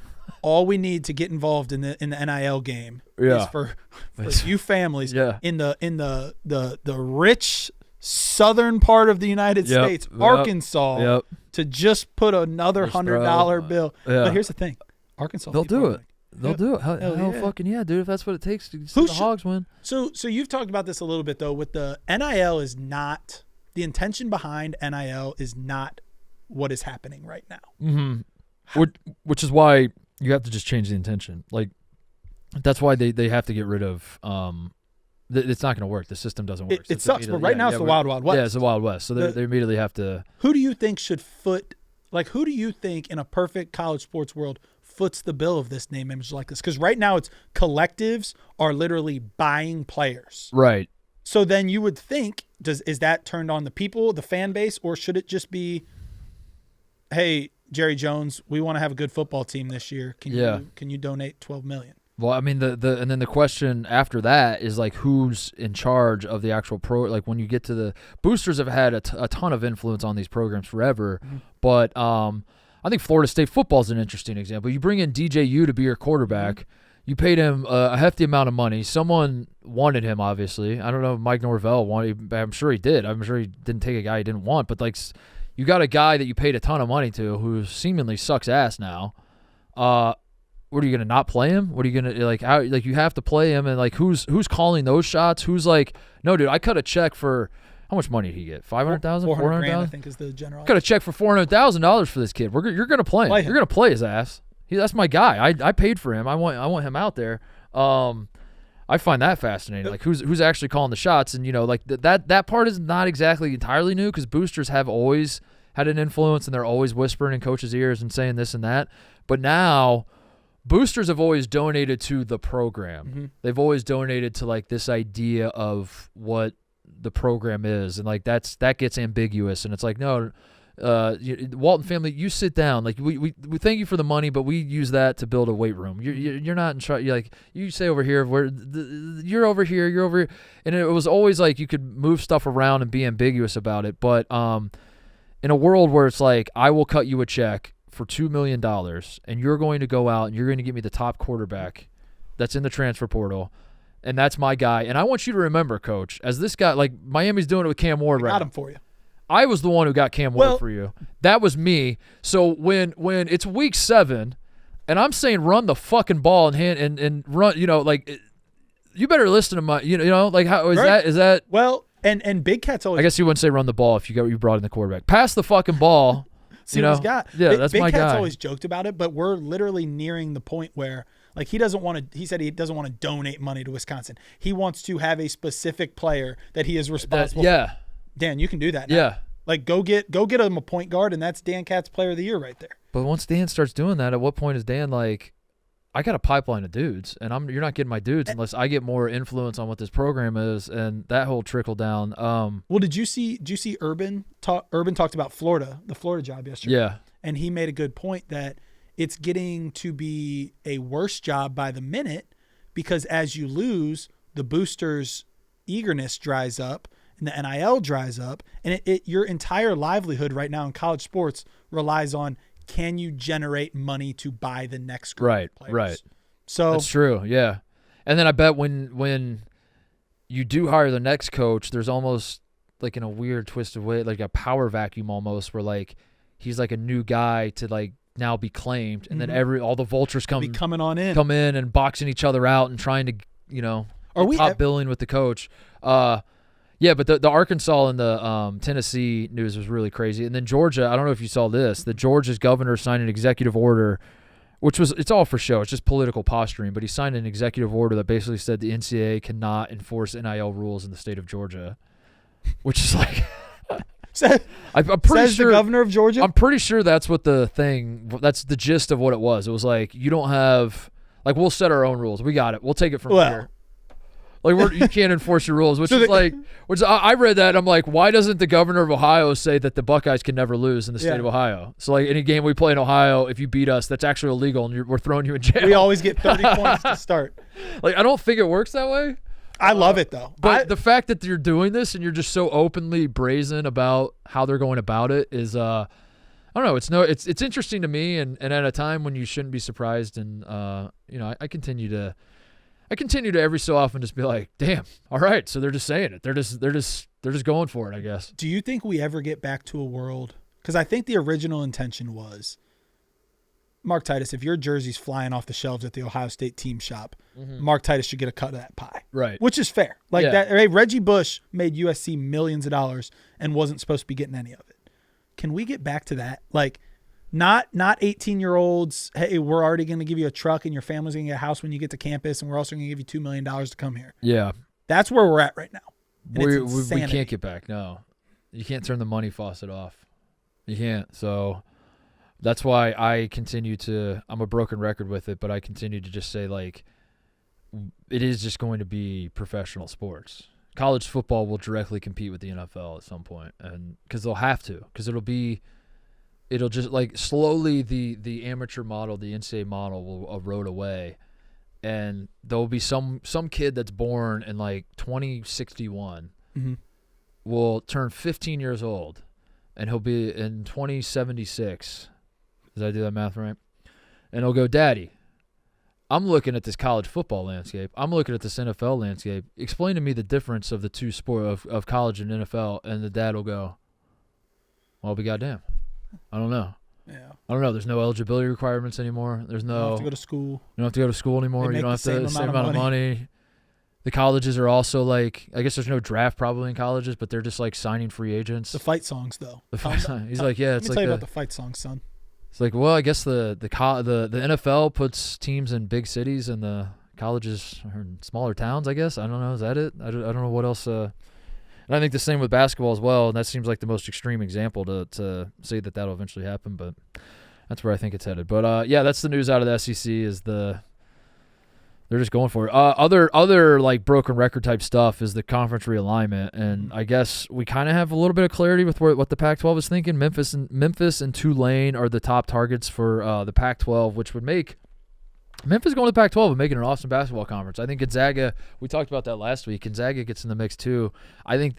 all we need to get involved in the NIL game is for you families in the rich southern part of the United States, Arkansas, to just put another $100 bill. Yeah. But here's the thing, Arkansas. They'll do it. They'll do it. Hell fucking yeah, dude. If that's what it takes to see the Hogs win. So you've talked about this a little bit, though, with the NIL is not – the intention behind NIL is not what is happening right now. Mm-hmm. Which is why you have to just change the intention. Like, that's why they have to get rid of it's not going to work. The system doesn't work. It sucks, but right now it's the Wild Wild West. Yeah, it's the Wild West. So they immediately have to – Who do you think should foot – like, who do you think in a perfect college sports world – foots the bill of this name, image, likeness? Because right now it's collectives are literally buying players. Right. So then you would think, is that turned on the people, the fan base, or should it just be, hey, Jerry Jones, we want to have a good football team this year. Can you donate $12 million? Well, I mean, and then the question after that is, like, who's in charge of the actual pro? Like, when you get to the boosters have had a ton of influence on these programs forever, but I think Florida State football is an interesting example. You bring in DJU to be your quarterback. You paid him a hefty amount of money. Someone wanted him, obviously. I don't know if Mike Norvell wanted. I'm sure he did. I'm sure he didn't take a guy he didn't want. But, like, you got a guy that you paid a ton of money to who seemingly sucks ass now. What are you gonna not play him? What are you gonna like? How like you have to play him, and like who's calling those shots? Who's like, no, dude, I cut a check for. How much money did he get? $500,000? $400,000? I think is the general. Got a check for $400,000 for this kid. You're going to play him. You're going to play his ass. That's my guy. I paid for him. I want him out there. I find that fascinating. Like who's actually calling the shots, and like that part is not exactly entirely new because boosters have always had an influence, and they're always whispering in coaches' ears and saying this and that. But now boosters have always donated to the program. Mm-hmm. They've always donated to like this idea of what the program is, and like that gets ambiguous, and it's like, no, Walton family, you sit down. Like we thank you for the money, but we use that to build a weight room. You're not in charge. Like you say over here, you're over here, you're over here, and it was always like you could move stuff around and be ambiguous about it. But in a world where it's like, I will cut you a check for $2 million, and you're going to go out and you're going to give me the top quarterback that's in the transfer portal. And that's my guy. And I want you to remember, Coach, as this guy, like Miami's doing it with Cam Ward right now. Got him for you. I was the one who got Cam Ward for you. That was me. So when it's week 7, and I'm saying run the fucking ball and run, like you better listen to my, like how is right. Is that? Well, and Big Cat's always. I guess you wouldn't say run the ball if you brought in the quarterback. Pass the fucking ball. See what he's got. Yeah, that's my guy. Big Cat's always joked about it, but we're literally nearing the point where. Like he said he doesn't want to donate money to Wisconsin. He wants to have a specific player that he is responsible for. Dan, you can do that now. Yeah. Like go get him a point guard, and that's Dan Katz's player of the year right there. But once Dan starts doing that, at what point is Dan like, I got a pipeline of dudes, and you're not getting my dudes unless I get more influence on what this program is, and that whole trickle down. Well, did you see Urban talked about the Florida job yesterday? Yeah. And he made a good point that it's getting to be a worse job by the minute because as you lose, the boosters' eagerness dries up and the NIL dries up, and your entire livelihood right now in college sports relies on can you generate money to buy the next group of players. Right. So that's true, yeah. And then I bet when you do hire the next coach, there's almost like in a weird twisted way, like a power vacuum almost, where like he's like a new guy to like now be claimed, and then all the vultures come in and boxing each other out and trying to top billing with the coach. Yeah, but the Arkansas and the Tennessee news was really crazy, and then Georgia. I don't know if you saw this. The Georgia's governor signed an executive order, it's all for show. It's just political posturing, but he signed an executive order that basically said the NCAA cannot enforce NIL rules in the state of Georgia, which is like. I'm pretty sure the governor of Georgia. I'm pretty sure that's the gist of what it was. It was like you don't have we'll set our own rules. We got it. We'll take it from here. Like you can't enforce your rules, which I read that. I'm like, why doesn't the governor of Ohio say that the Buckeyes can never lose in the state of Ohio? So like any game we play in Ohio, if you beat us, that's actually illegal and we're throwing you in jail. We always get 30 points to start. Like I don't think it works that way. I love it though. But the fact that you're doing this and you're just so openly brazen about how they're going about it is I don't know. It's interesting to me, and at a time when you shouldn't be surprised, and I continue to every so often just be like, damn, all right, so they're just saying it. They're just going for it, I guess. Do you think we ever get back to a world? Because I think the original intention was, Mark Titus, if your jersey's flying off the shelves at the Ohio State team shop, Mark Titus should get a cut of that pie. Right. Which is fair. Like that. Hey, Reggie Bush made USC millions of dollars and wasn't supposed to be getting any of it. Can we get back to that? Like, not 18-year-olds, hey, we're already going to give you a truck and your family's going to get a house when you get to campus, and we're also going to give you $2 million to come here. Yeah. That's where we're at right now. We can't get back. No. You can't turn the money faucet off. You can't. So that's why I continue to – I'm a broken record with it, but I continue to just say, like, it is just going to be professional sports. College football will directly compete with the NFL at some point, and because they'll have to, because it'll just like slowly the amateur model, the NCAA model will erode away, and there'll be some kid that's born in like 2061 will turn 15 years old, and he'll be in 2076. Did I do that math right? And he'll go, Daddy, I'm looking at this college football landscape. I'm looking at this NFL landscape. Explain to me the difference of the two sport of college and NFL. And the dad will go, well, I'll be goddamn. I don't know. Yeah. I don't know. There's no eligibility requirements anymore. There's no. You don't have to go to school. You don't have to go to school anymore. You don't have the same amount of money. The colleges are also like, I guess there's no draft probably in colleges, but they're just like signing free agents. The fight songs though. He's like, yeah, it's like. Let me tell you about the fight songs, son. It's like, well, I guess the NFL puts teams in big cities and the colleges are in smaller towns, I guess. I don't know. Is that it? I don't know what else. And I think the same with basketball as well, and that seems like the most extreme example to say that that'll eventually happen, but that's where I think it's headed. But, yeah, that's the news out of the SEC is they're just going for it. Other like broken record type stuff is the conference realignment, and I guess we kind of have a little bit of clarity with what the Pac-12 is thinking. Memphis and Tulane are the top targets for the Pac-12, which would make Memphis going to the Pac-12 and making an awesome basketball conference. I think Gonzaga, we talked about that last week. Gonzaga gets in the mix too. I think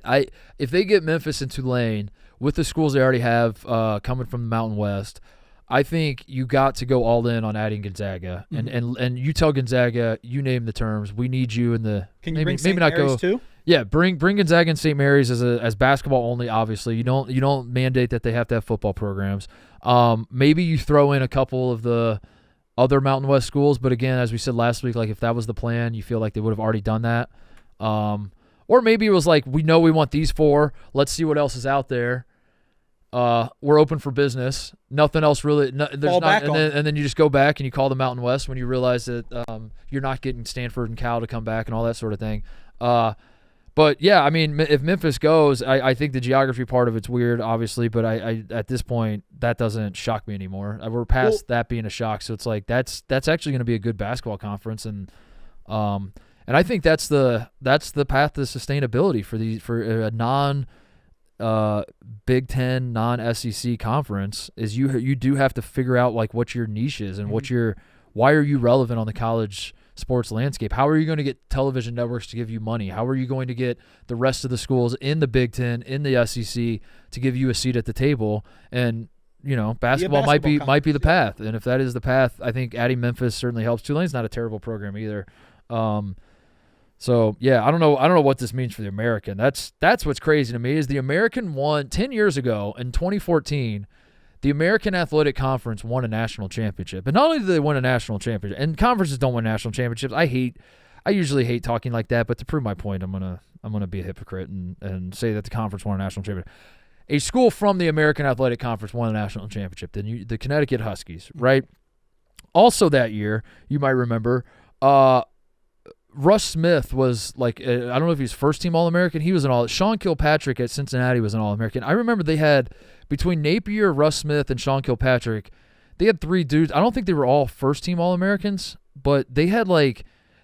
if they get Memphis and Tulane with the schools they already have coming from the Mountain West, I think you got to go all in on adding Gonzaga, and you tell Gonzaga, you name the terms. We need you in the. Can you bring St. Mary's too? Yeah, bring Gonzaga and St. Mary's as basketball only. Obviously, you don't mandate that they have to have football programs. Maybe you throw in a couple of the other Mountain West schools, but again, as we said last week, like if that was the plan, you feel like they would have already done that. Or maybe it was like, we know we want these four. Let's see what else is out there. We're open for business. Nothing else really. And then you just go back and you call the Mountain West when you realize that you're not getting Stanford and Cal to come back and all that sort of thing. But yeah, I mean, if Memphis goes, I think the geography part of it's weird, obviously. But I at this point, that doesn't shock me anymore. We're past that being a shock, so it's like that's actually going to be a good basketball conference, and I think that's the path to sustainability for a non. Big Ten non-SEC conference is you do have to figure out like what your niche is and why are you relevant on the college sports landscape? How are you going to get television networks to give you money? How are you going to get the rest of the schools in the Big Ten, in the SEC to give you a seat at the table? And basketball might be the path. And if that is the path, I think adding Memphis certainly helps. Tulane's not a terrible program either. So yeah, I don't know what this means for the American. That's what's crazy to me is the American won 10 years ago in 2014. The American Athletic Conference won a national championship, and not only did they win a national championship, and conferences don't win national championships. I usually hate talking like that, but to prove my point, I'm gonna be a hypocrite and say that the conference won a national championship. A school from the American Athletic Conference won a national championship. The Connecticut Huskies, right? Also that year, you might remember. Russ Smith was like, I don't know if he was first-team All-American. He was an All. Sean Kilpatrick at Cincinnati was an All-American. I remember they had, between Napier, Russ Smith, and Sean Kilpatrick, they had three dudes. I don't think they were all first-team All-Americans, but they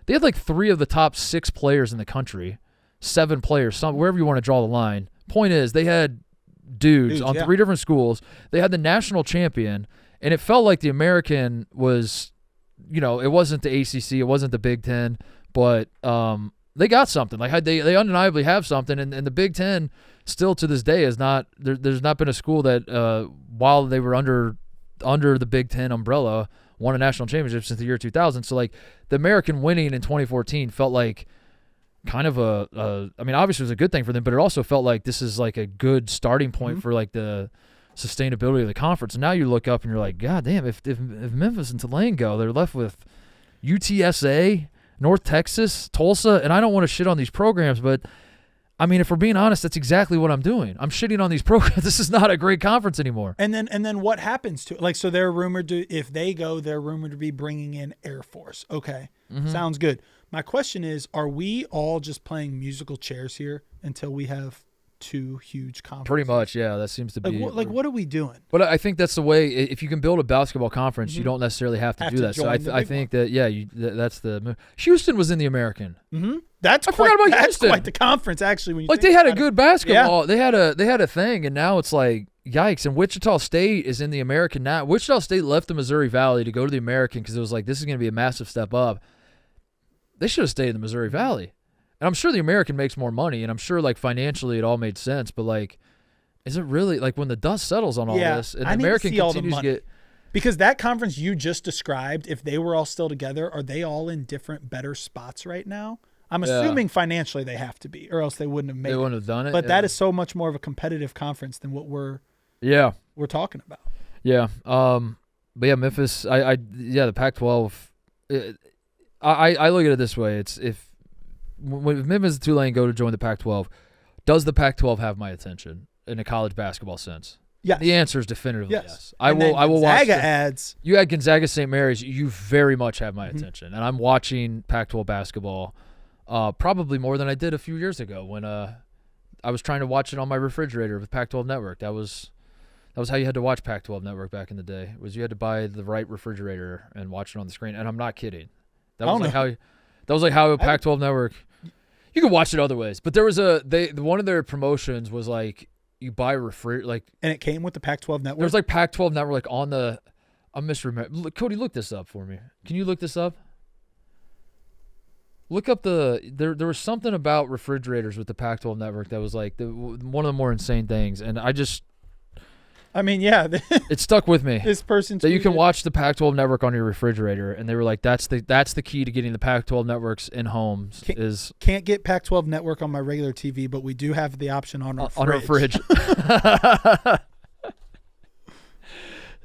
They had like 3 of the top 6 players in the country, 7 players, wherever you want to draw the line. Point is, they had dudes on 3 different schools. They had the national champion, and it felt like the American was, it wasn't the ACC, it wasn't the Big Ten, but they got something. Like they undeniably have something, and the Big Ten still to this day is not. There's not been a school that while they were under the Big Ten umbrella won a national championship since the year 2000. So like the American winning in 2014 felt like kind of obviously it was a good thing for them, but it also felt like this is like a good starting point for like the sustainability of the conference. And now you look up and you're like, God damn, if Memphis and Tulane go, they're left with UTSA, North Texas, Tulsa, and I don't want to shit on these programs, but I mean, if we're being honest, that's exactly what I'm doing. I'm shitting on these programs. This is not a great conference anymore. And then what happens to it? Like, so they're rumored to, if they go, they're rumored to be bringing in Air Force. Okay, sounds good. My question is, are we all just playing musical chairs here until we have 2 huge conferences? Pretty much, yeah. That seems to be. What are we doing? But I think that's the way. If you can build a basketball conference, you don't necessarily have to do that. So I think that that's the. Houston was in the American. That's quite the conference, actually. When you they had a good basketball. Yeah. They had a thing, and now it's like yikes. And Wichita State is in the American now. Wichita State left the Missouri Valley to go to the American because it was like this is going to be a massive step up. They should have stayed in the Missouri Valley. And I'm sure the American makes more money, and I'm sure like financially it all made sense. But like, is it really like when the dust settles on all this, and the American continues to get? Because that conference you just described, if they were all still together, are they all in different, better spots right now? I'm assuming financially they have to be, or else they wouldn't have made it. They wouldn't have done it. But that is so much more of a competitive conference than what we're talking about. Yeah. But yeah, Memphis. The Pac-12. I look at it this way: it's when Memphis and Tulane go to join the Pac-12, does the Pac-12 have my attention in a college basketball sense? Yes. The answer is definitively yes. I will watch Gonzaga ads. You had Gonzaga St. Mary's. You very much have my attention, and I'm watching Pac-12 basketball probably more than I did a few years ago when I was trying to watch it on my refrigerator with Pac-12 Network. That was how you had to watch Pac-12 Network back in the day. Was you had to buy the right refrigerator and watch it on the screen. And I'm not kidding. That was like how Pac-12 Network. You could watch it other ways, but there was one of their promotions was like you buy a and it came with the Pac-12 Network. There's like Pac-12 Network like on the. I'm misremembering. Cody, look this up for me. Can you look this up? Look up there was something about refrigerators with the Pac-12 Network that was like one of the more insane things, and it stuck with me. This person that you can watch the Pac-12 Network on your refrigerator, and they were like, "That's the key to getting the Pac-12 networks in homes." Can't get Pac-12 Network on my regular TV, but we do have the option on our fridge.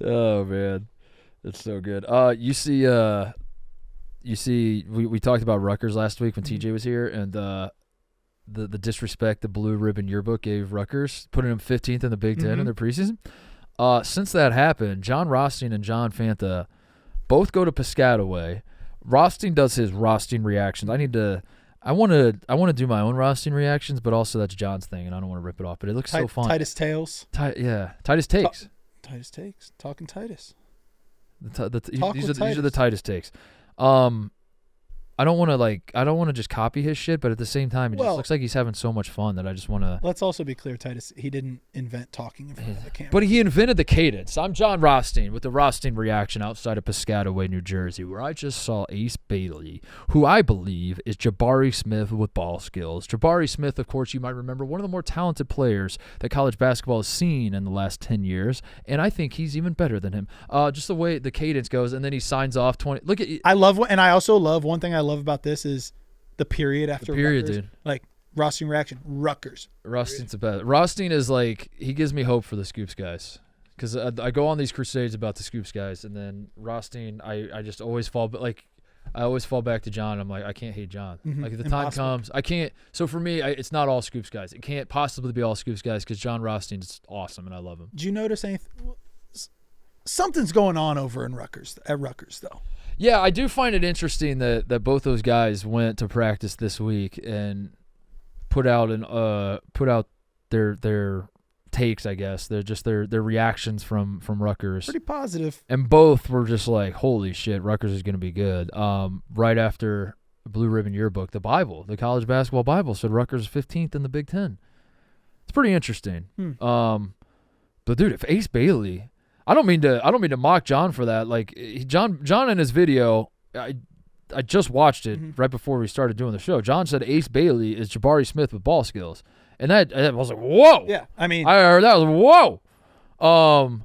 Oh man, it's so good. We talked about Rutgers last week when TJ was here, and the disrespect the Blue Ribbon Yearbook gave Rutgers, putting them 15th in the Big Ten in their preseason. Since that happened, John Rothstein and John Fanta both go to Piscataway. Rothstein does his Rothstein reactions. I want to do my own Rothstein reactions, but also that's John's thing, and I don't want to rip it off. But it looks so fun. Titus Tales. Titus Takes. Titus Takes. Talking Titus. These are the Titus Takes. I don't want to just copy his shit, but at the same time, it just looks like he's having so much fun that I just want to. Let's also be clear, Titus. He didn't invent talking in front of the camera, but he invented the cadence. I'm John Rothstein with the Rothstein reaction outside of Piscataway, New Jersey, where I just saw Ace Bailey, who I believe is Jabari Smith with ball skills. Jabari Smith, of course, you might remember, one of the more talented players that college basketball has seen in the last 10 years, and I think he's even better than him. Just the way the cadence goes, and then he signs off 20. Look at. I also love one thing I love about this is the period after Rutgers. Dude. Like Rothstein reaction, Rutgers. Rothstein's the best. Rothstein is like, he gives me hope for the Scoops guys, because I go on these crusades about the Scoops guys, and then Rothstein, I just always fall, but like I always fall back to John. I'm like, I can't hate John. Like if the time comes, I can't. So for me, it's not all Scoops guys. It can't possibly be all Scoops guys because John Rothstein is awesome and I love him. Do you notice anything? Something's going on over in Rutgers though. Yeah, I do find it interesting that both those guys went to practice this week and put out their takes, I guess. They're just their reactions from Rutgers. Pretty positive. And both were just like, holy shit, Rutgers is going to be good. Right after Blue Ribbon Yearbook, the Bible, the college basketball Bible said Rutgers is 15th in the Big Ten. It's pretty interesting. But dude, if Ace Bailey, I don't mean to mock John for that. Like John in his video, I just watched it right before we started doing the show. John said Ace Bailey is Jabari Smith with ball skills, and that was like, whoa. Yeah, I mean, I heard that was whoa.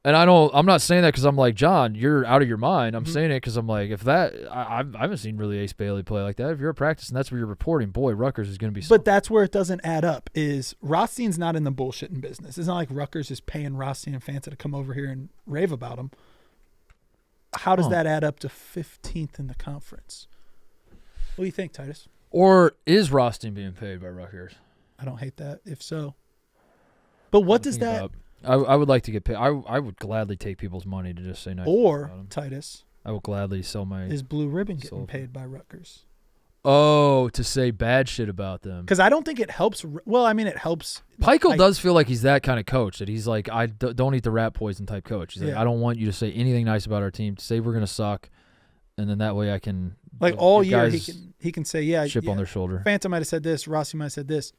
And I'm not saying that because I'm like, John, you're out of your mind. I'm saying it because I'm like, if that, I haven't seen really Ace Bailey play like that. If you're at practice and that's where you're reporting, boy, Rutgers is going to be. But that's where it doesn't add up. Is Rothstein's not in the bullshitting business? It's not like Rutgers is paying Rothstein and Fanta to come over here and rave about him. How does that add up to 15th in the conference? What do you think, Titus? Or is Rothstein being paid by Rutgers? I don't hate that. If so, but what does that? I would like to get paid. I would gladly take people's money to just say nice. Or Titus, I will gladly sell my. Is Blue Ribbon getting paid by Rutgers? Oh, to say bad shit about them. Because I don't think it helps. Well, I mean, it helps. Peichel does feel like he's that kind of coach, that he's like, I don't eat the rat poison type coach. He's like, I don't want you to say anything nice about our team. Say we're gonna suck, and then that way I can. Like all year, he can say, chip on their shoulder. Phantom might have said this. Rossi might have said this.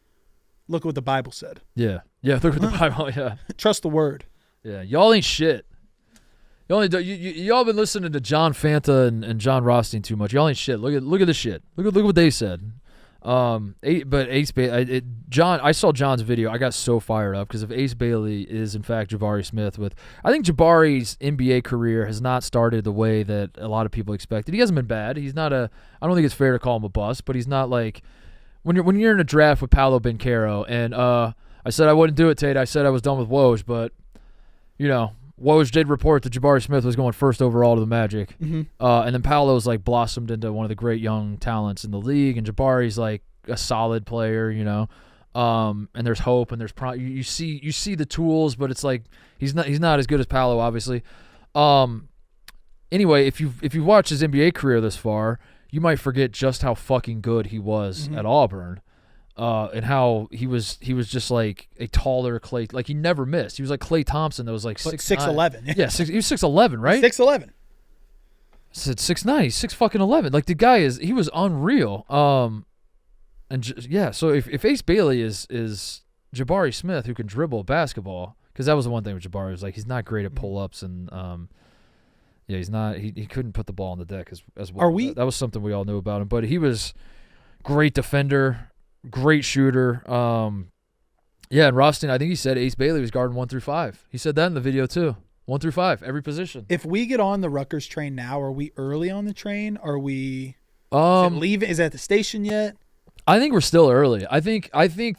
Look what the Bible said. Yeah. Look what the Bible. Yeah. Trust the word. Yeah. Y'all ain't shit. Y'all been listening to John Fanta and John Rothstein too much. Y'all ain't shit. Look at this shit. Look what they said. But Ace Bailey, John. I saw John's video. I got so fired up because if Ace Bailey is in fact Jabari Smith, I think Jabari's NBA career has not started the way that a lot of people expected. He hasn't been bad. He's not I don't think it's fair to call him a bust, but he's not like. When you're in a draft with Paolo Banchero, and I said I wouldn't do it, Tate. I said I was done with Woj, but Woj did report that Jabari Smith was going first overall to the Magic, and then Paolo's like blossomed into one of the great young talents in the league, and Jabari's like a solid player, and there's hope and there's you see the tools, but it's like he's not as good as Paolo, obviously. Anyway, if you watch his NBA career this far, you might forget just how fucking good he was at Auburn, and how he was just like a taller Klay. Like he never missed. He was like Klay Thompson that was like 6'11". Yeah, he was 6'11", right? 6'11". I said 6'9". He's 6'11". Like the guy he was unreal. So if Ace Bailey is Jabari Smith who can dribble a basketball, because that was the one thing with Jabari, was like he's not great at pull-ups and he's not. He couldn't put the ball on the deck as well. That was something we all knew about him. But he was great defender, great shooter. And Rothstein, I think he said Ace Bailey was guarding 1 through 5. He said that in the video too. 1 through 5, every position. If we get on the Rutgers train now, are we early on the train? Are we? Is it leaving? Is it at the station yet? I think we're still early. I think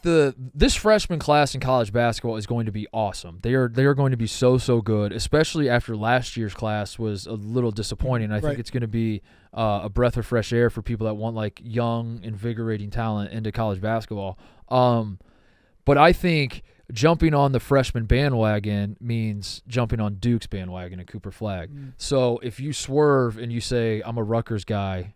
this freshman class in college basketball is going to be awesome. They are going to be so good, especially after last year's class was a little disappointing. I think it's going to be a breath of fresh air for people that want like young, invigorating talent into college basketball. But I think jumping on the freshman bandwagon means jumping on Duke's bandwagon and Cooper Flagg. So if you swerve and you say I'm a Rutgers guy.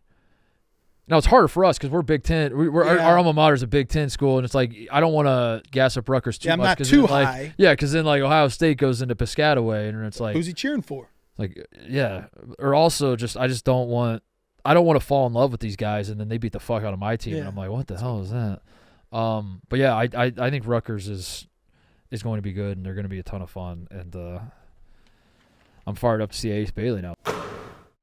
Now, it's harder for us because we're Big Ten. Our alma mater is a Big Ten school, and it's like I don't want to gas up Rutgers too much. I'm not too high. Because then like Ohio State goes into Piscataway, and it's like who's he cheering for? Like or also I just don't want to fall in love with these guys, and then they beat the fuck out of my team, and I'm like, what the hell is that? But yeah, I think Rutgers is going to be good, and they're going to be a ton of fun, and I'm fired up to see Ace Bailey now.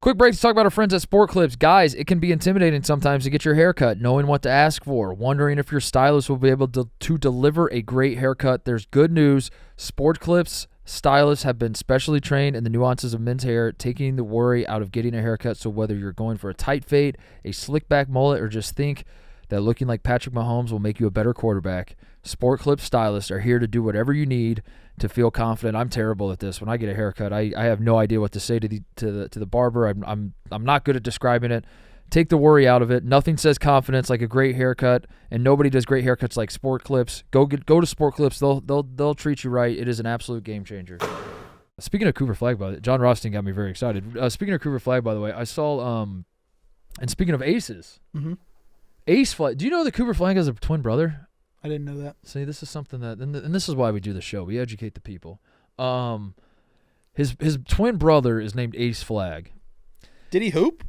Quick break to talk about our friends at Sport Clips. Guys, it can be intimidating sometimes to get your haircut, knowing what to ask for, wondering if your stylist will be able to deliver a great haircut. There's good news. Sport Clips stylists have been specially trained in the nuances of men's hair, taking the worry out of getting a haircut. So whether you're going for a tight fade, a slick back mullet, or just think that looking like Patrick Mahomes will make you a better quarterback, Sport Clips stylists are here to do whatever you need to feel confident. I'm terrible at this. When I get a haircut, I have no idea what to say to the barber. I'm not good at describing it. Take the worry out of it. Nothing says confidence like a great haircut, and nobody does great haircuts like Sport Clips. Go to Sport Clips. They'll treat you right. It is an absolute game changer. Speaking of Cooper Flagg, by the way, John Rothstein got me very excited. Speaking of Cooper Flagg, by the way, I saw and speaking of aces, Ace Flagg. Do you know that Cooper Flagg has a twin brother? I didn't know that. See, this is something that, and this is why we do the show. We educate the people. His twin brother is named Ace Flagg. Did he hoop?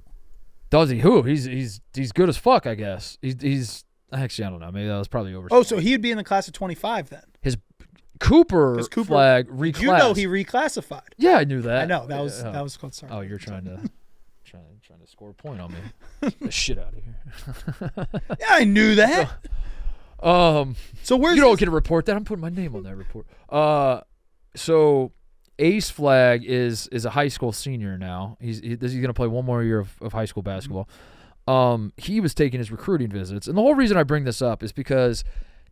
Does he? Who? He's good as fuck, I guess. He's actually, I don't know. Maybe that was probably over. Oh, so he'd be in the class of 25 then. His Cooper flag reclassed. You know he reclassified. Yeah, I knew that. I know. That was called sorry. Oh, you're trying to score a point on me. Get the shit out of here. Yeah, I knew that. So where's you don't get to report that. I'm putting my name on that report. So Ace Flag is a high school senior now. He's going to play one more year of high school basketball. He was taking his recruiting visits, and the whole reason I bring this up is because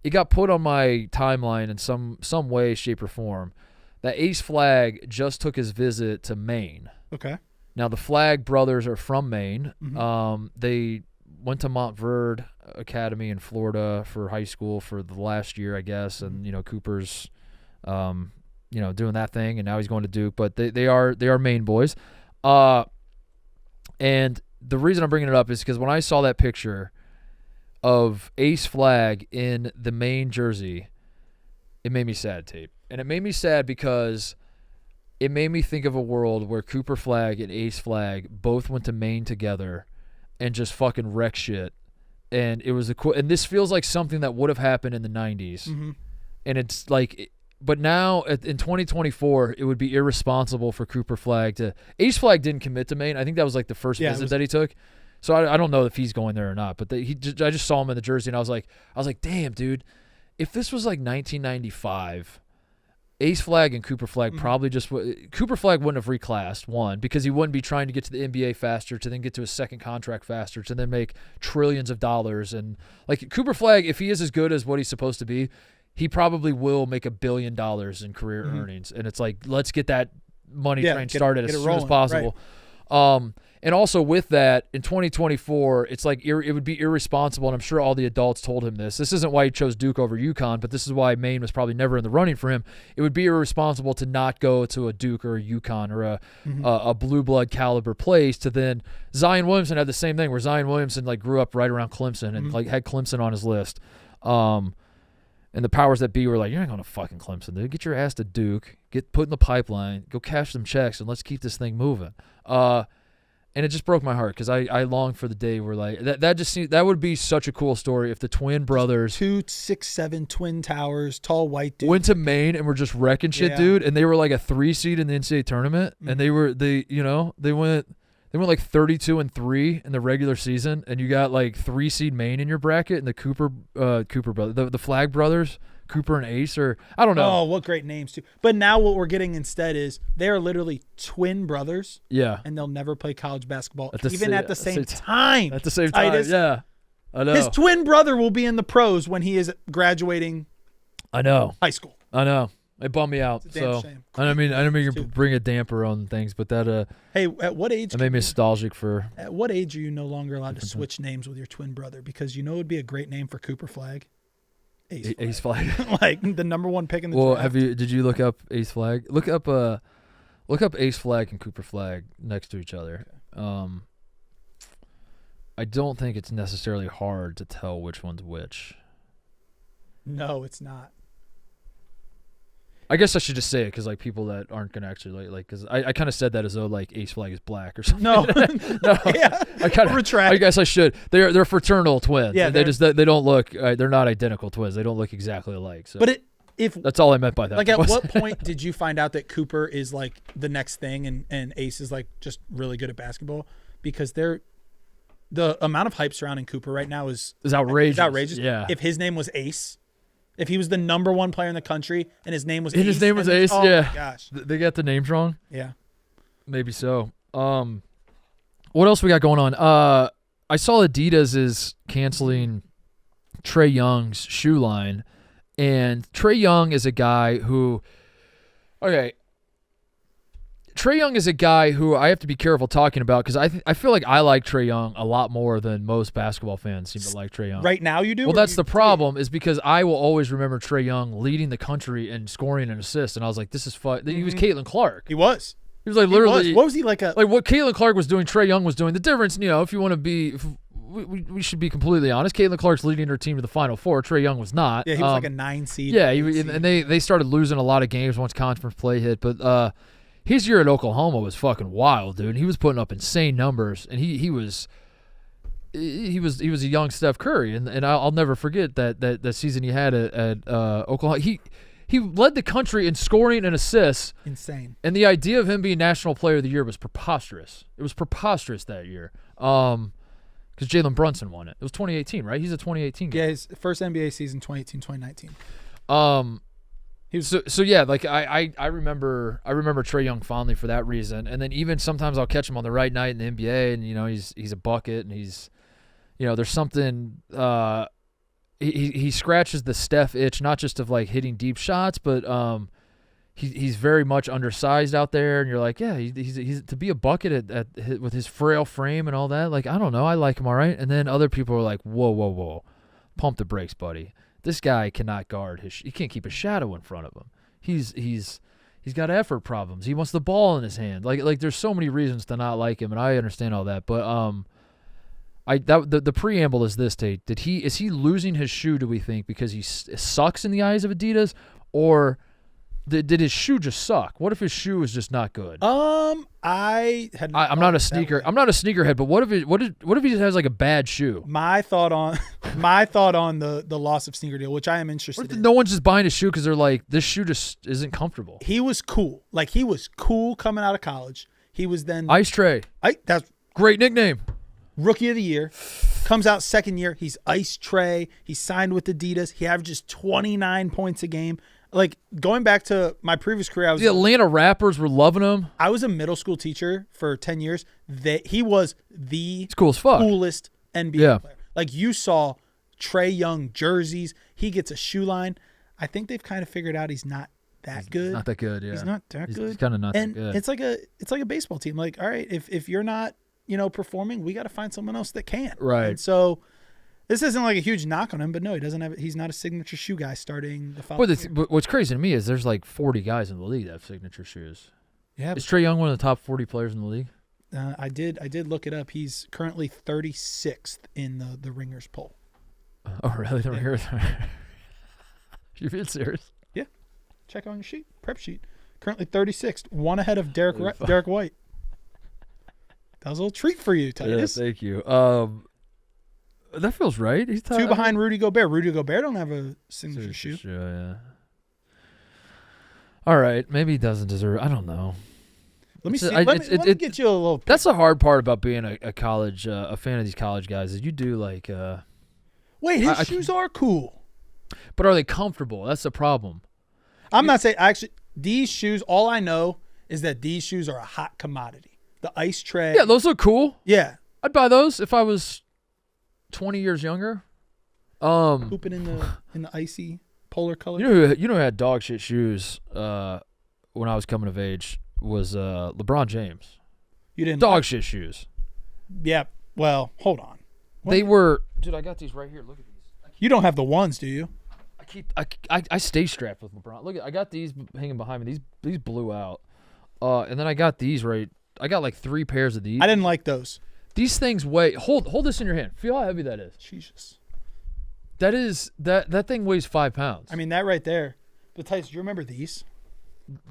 it got put on my timeline in some way, shape, or form that Ace Flag just took his visit to Maine. Okay. Now the Flag brothers are from Maine. Mm-hmm. They went to Montverde Academy in Florida for high school for the last year, I guess, and Cooper's doing that thing, and now he's going to Duke. But they are Maine boys. And the reason I'm bringing it up is because when I saw that picture of Ace Flag in the Maine jersey, it made me sad, Tate. And it made me sad because it made me think of a world where Cooper Flag and Ace Flag both went to Maine together and just fucking wreck shit. And it was and this feels like something that would have happened in the 90s. Mm-hmm. And it's like, but now in 2024, it would be irresponsible for Cooper Flag to. Ace Flag didn't commit to Maine. I think that was like the first visit that he took. So I don't know if he's going there or not. But I just saw him in the jersey, and I was like, damn, dude, if this was like 1995. Ace Flag and Cooper Flag probably just Cooper Flag wouldn't have reclassed, one, because he wouldn't be trying to get to the NBA faster, to then get to his second contract faster, to then make trillions of dollars. And like Cooper Flag, if he is as good as what he's supposed to be, he probably will make $1 billion in career earnings. And it's like, let's get that money train started as soon as possible. Right. And also with that, in 2024, it's like it would be irresponsible, and I'm sure all the adults told him this. This isn't why he chose Duke over UConn, but this is why Maine was probably never in the running for him. It would be irresponsible to not go to a Duke or a UConn or a blue blood caliber place. To then Zion Williamson had the same thing, where Zion Williamson like grew up right around Clemson and like had Clemson on his list. And the powers that be were like, you're not going to fucking Clemson, dude. Get your ass to Duke, get put in the pipeline, go cash some checks, and let's keep this thing moving. And it just broke my heart because I long for the day where like that would be such a cool story if the twin brothers, 2'6'7" twin towers, tall white dude, went to Maine and were just wrecking shit, dude. And they were like a 3 seed in the NCAA tournament, and they went like 32-3 in the regular season, and you got like 3 seed Maine in your bracket, and the Cooper brother, the Flag brothers. Cooper and Ace, or I don't know. Oh, what great names too! But now what we're getting instead is they are literally twin brothers. Yeah, and they'll never play college basketball, at the same time. At the same time, Titus, yeah. I know. His twin brother will be in the pros when he is graduating. I know. High school. I know. It bummed me out. It's a damn shame. I don't mean you bring a damper on things, but that Hey, at what age? It made me nostalgic for. At what age are you no longer allowed to switch names with your twin brother? Because you know it would be a great name for Cooper Flag. Ace Flag. Like the number one pick in the draft. Did you look up Ace Flag? Look up Ace Flag and Cooper Flag next to each other. Okay. I don't think it's necessarily hard to tell which one's which. No, it's not. I guess I should just say it because like people that aren't gonna actually like because I kind of said that as though like Ace Flag is black or something. No, no, yeah. I kind of retract. I guess I should. They're fraternal twins. Yeah, they don't look. They're not identical twins. They don't look exactly alike. So. But if that's all I meant by that. Like, at what point did you find out that Cooper is like the next thing and Ace is like just really good at basketball? Because the amount of hype surrounding Cooper right now is outrageous. It's outrageous. Yeah. If his name was Ace. If he was the number one player in the country and his name was Ace. His name was Ace, oh yeah. My gosh. They got the names wrong? Yeah. Maybe so. What else we got going on? I saw Adidas is canceling Trae Young's shoe line. And Trae Young is a guy who Trae Young is a guy who I have to be careful talking about because I feel like I like Trae Young a lot more than most basketball fans seem to like Trae Young. Right now you do? Well, that's the problem is because I will always remember Trae Young leading the country and scoring an assist, and I was like, this is fun. He was Caitlin Clark. He was. He was like literally. What was he like? Like what Caitlin Clark was doing, Trae Young was doing. The difference, if you want to be, we should be completely honest. Caitlin Clark's leading her team to the Final Four. Trae Young was not. Yeah, he was like a 9 seed. Yeah, and they started losing a lot of games once conference play hit, but his year at Oklahoma was fucking wild, dude. He was putting up insane numbers, and he was he was a young Steph Curry, and I'll never forget that season he had at Oklahoma. He led the country in scoring and assists. Insane. And the idea of him being National Player of the Year was preposterous. It was preposterous that year. Because Jalen Brunson won it. It was 2018, right? He's a 2018 guy. Yeah, his first NBA season, 2018, 2019. So yeah, like I remember Trae Young fondly for that reason. And then even sometimes I'll catch him on the right night in the NBA, and he's a bucket, and he's there's something he scratches the Steph itch, not just of like hitting deep shots, but he's very much undersized out there, and you're like, yeah, he's to be a bucket with his frail frame and all that. Like, I don't know, I like him all right. And then other people are like, whoa, pump the brakes, buddy. This guy cannot guard he can't keep a shadow in front of him. He's got effort problems. He wants the ball in his hand. Like there's so many reasons to not like him, and I understand all that, but the preamble is this, Tate. Is he losing his shoe, do we think, because he sucks in the eyes of Adidas, or did his shoe just suck? What if his shoe is just not good? I'm not a sneakerhead, but what if he just has like a bad shoe? My thought on the loss of sneaker deal, which I am interested in. No one's just buying his shoe because they're like, this shoe just isn't comfortable. He was cool. Like, he was cool coming out of college. He was then Ice Tray. That's great nickname. Rookie of the year. Comes out second year. He's Ice Tray. He signed with Adidas. He averages 29 points a game. Like, going back to my previous career, The Atlanta Rappers were loving him. I was a middle school teacher for 10 years. He was the cool as fuck. Coolest NBA player. Like, you saw Trae Young jerseys. He gets a shoe line. I think they've kind of figured out he's not that good. Not that good, yeah. He's not that good. He's kind of not that good. And it's like a baseball team. Like, all right, if you're not, performing, we got to find someone else that can. Right. And so this isn't like a huge knock on him, but no, he's not a signature shoe guy starting the following year. But what's crazy to me is there's like 40 guys in the league that have signature shoes. Yeah. Is Trae Young one of the top 40 players in the league? I did look it up. He's currently 36th in the Ringers poll. Oh, really? The Ringers? You're being serious? Yeah. Check on your sheet, prep sheet. Currently 36th, one ahead of Derek White. That was a little treat for you, Titus. Yeah, thank you. That feels right. He's two behind Rudy Gobert. Rudy Gobert don't have a signature shoe. Yeah. All right, maybe he doesn't deserve it. I don't know. Let me see. Let me get you a little. That's the hard part about being a college a fan of these college guys is you do like. Wait, his shoes are cool, but are they comfortable? That's the problem. I'm not saying actually these shoes. All I know is that these shoes are a hot commodity. The Ice Tray. Yeah, those look cool. Yeah, I'd buy those if I was 20 years younger. Hooping in the icy polar color. You know who had dog shit shoes when I was coming of age was LeBron James. You didn't dog shit shoes. Yeah. Well, hold on. They were, dude. I got these right here. Look at these. You don't have the ones, do you? I stay strapped with LeBron. Look, I got these hanging behind me. These blew out. And then I got these right. I got like 3 pairs of these. I didn't like those. These things weigh. Hold this in your hand. Feel how heavy that is. Jesus. That thing weighs 5 pounds. I mean, that right there. But Titus, do you remember these?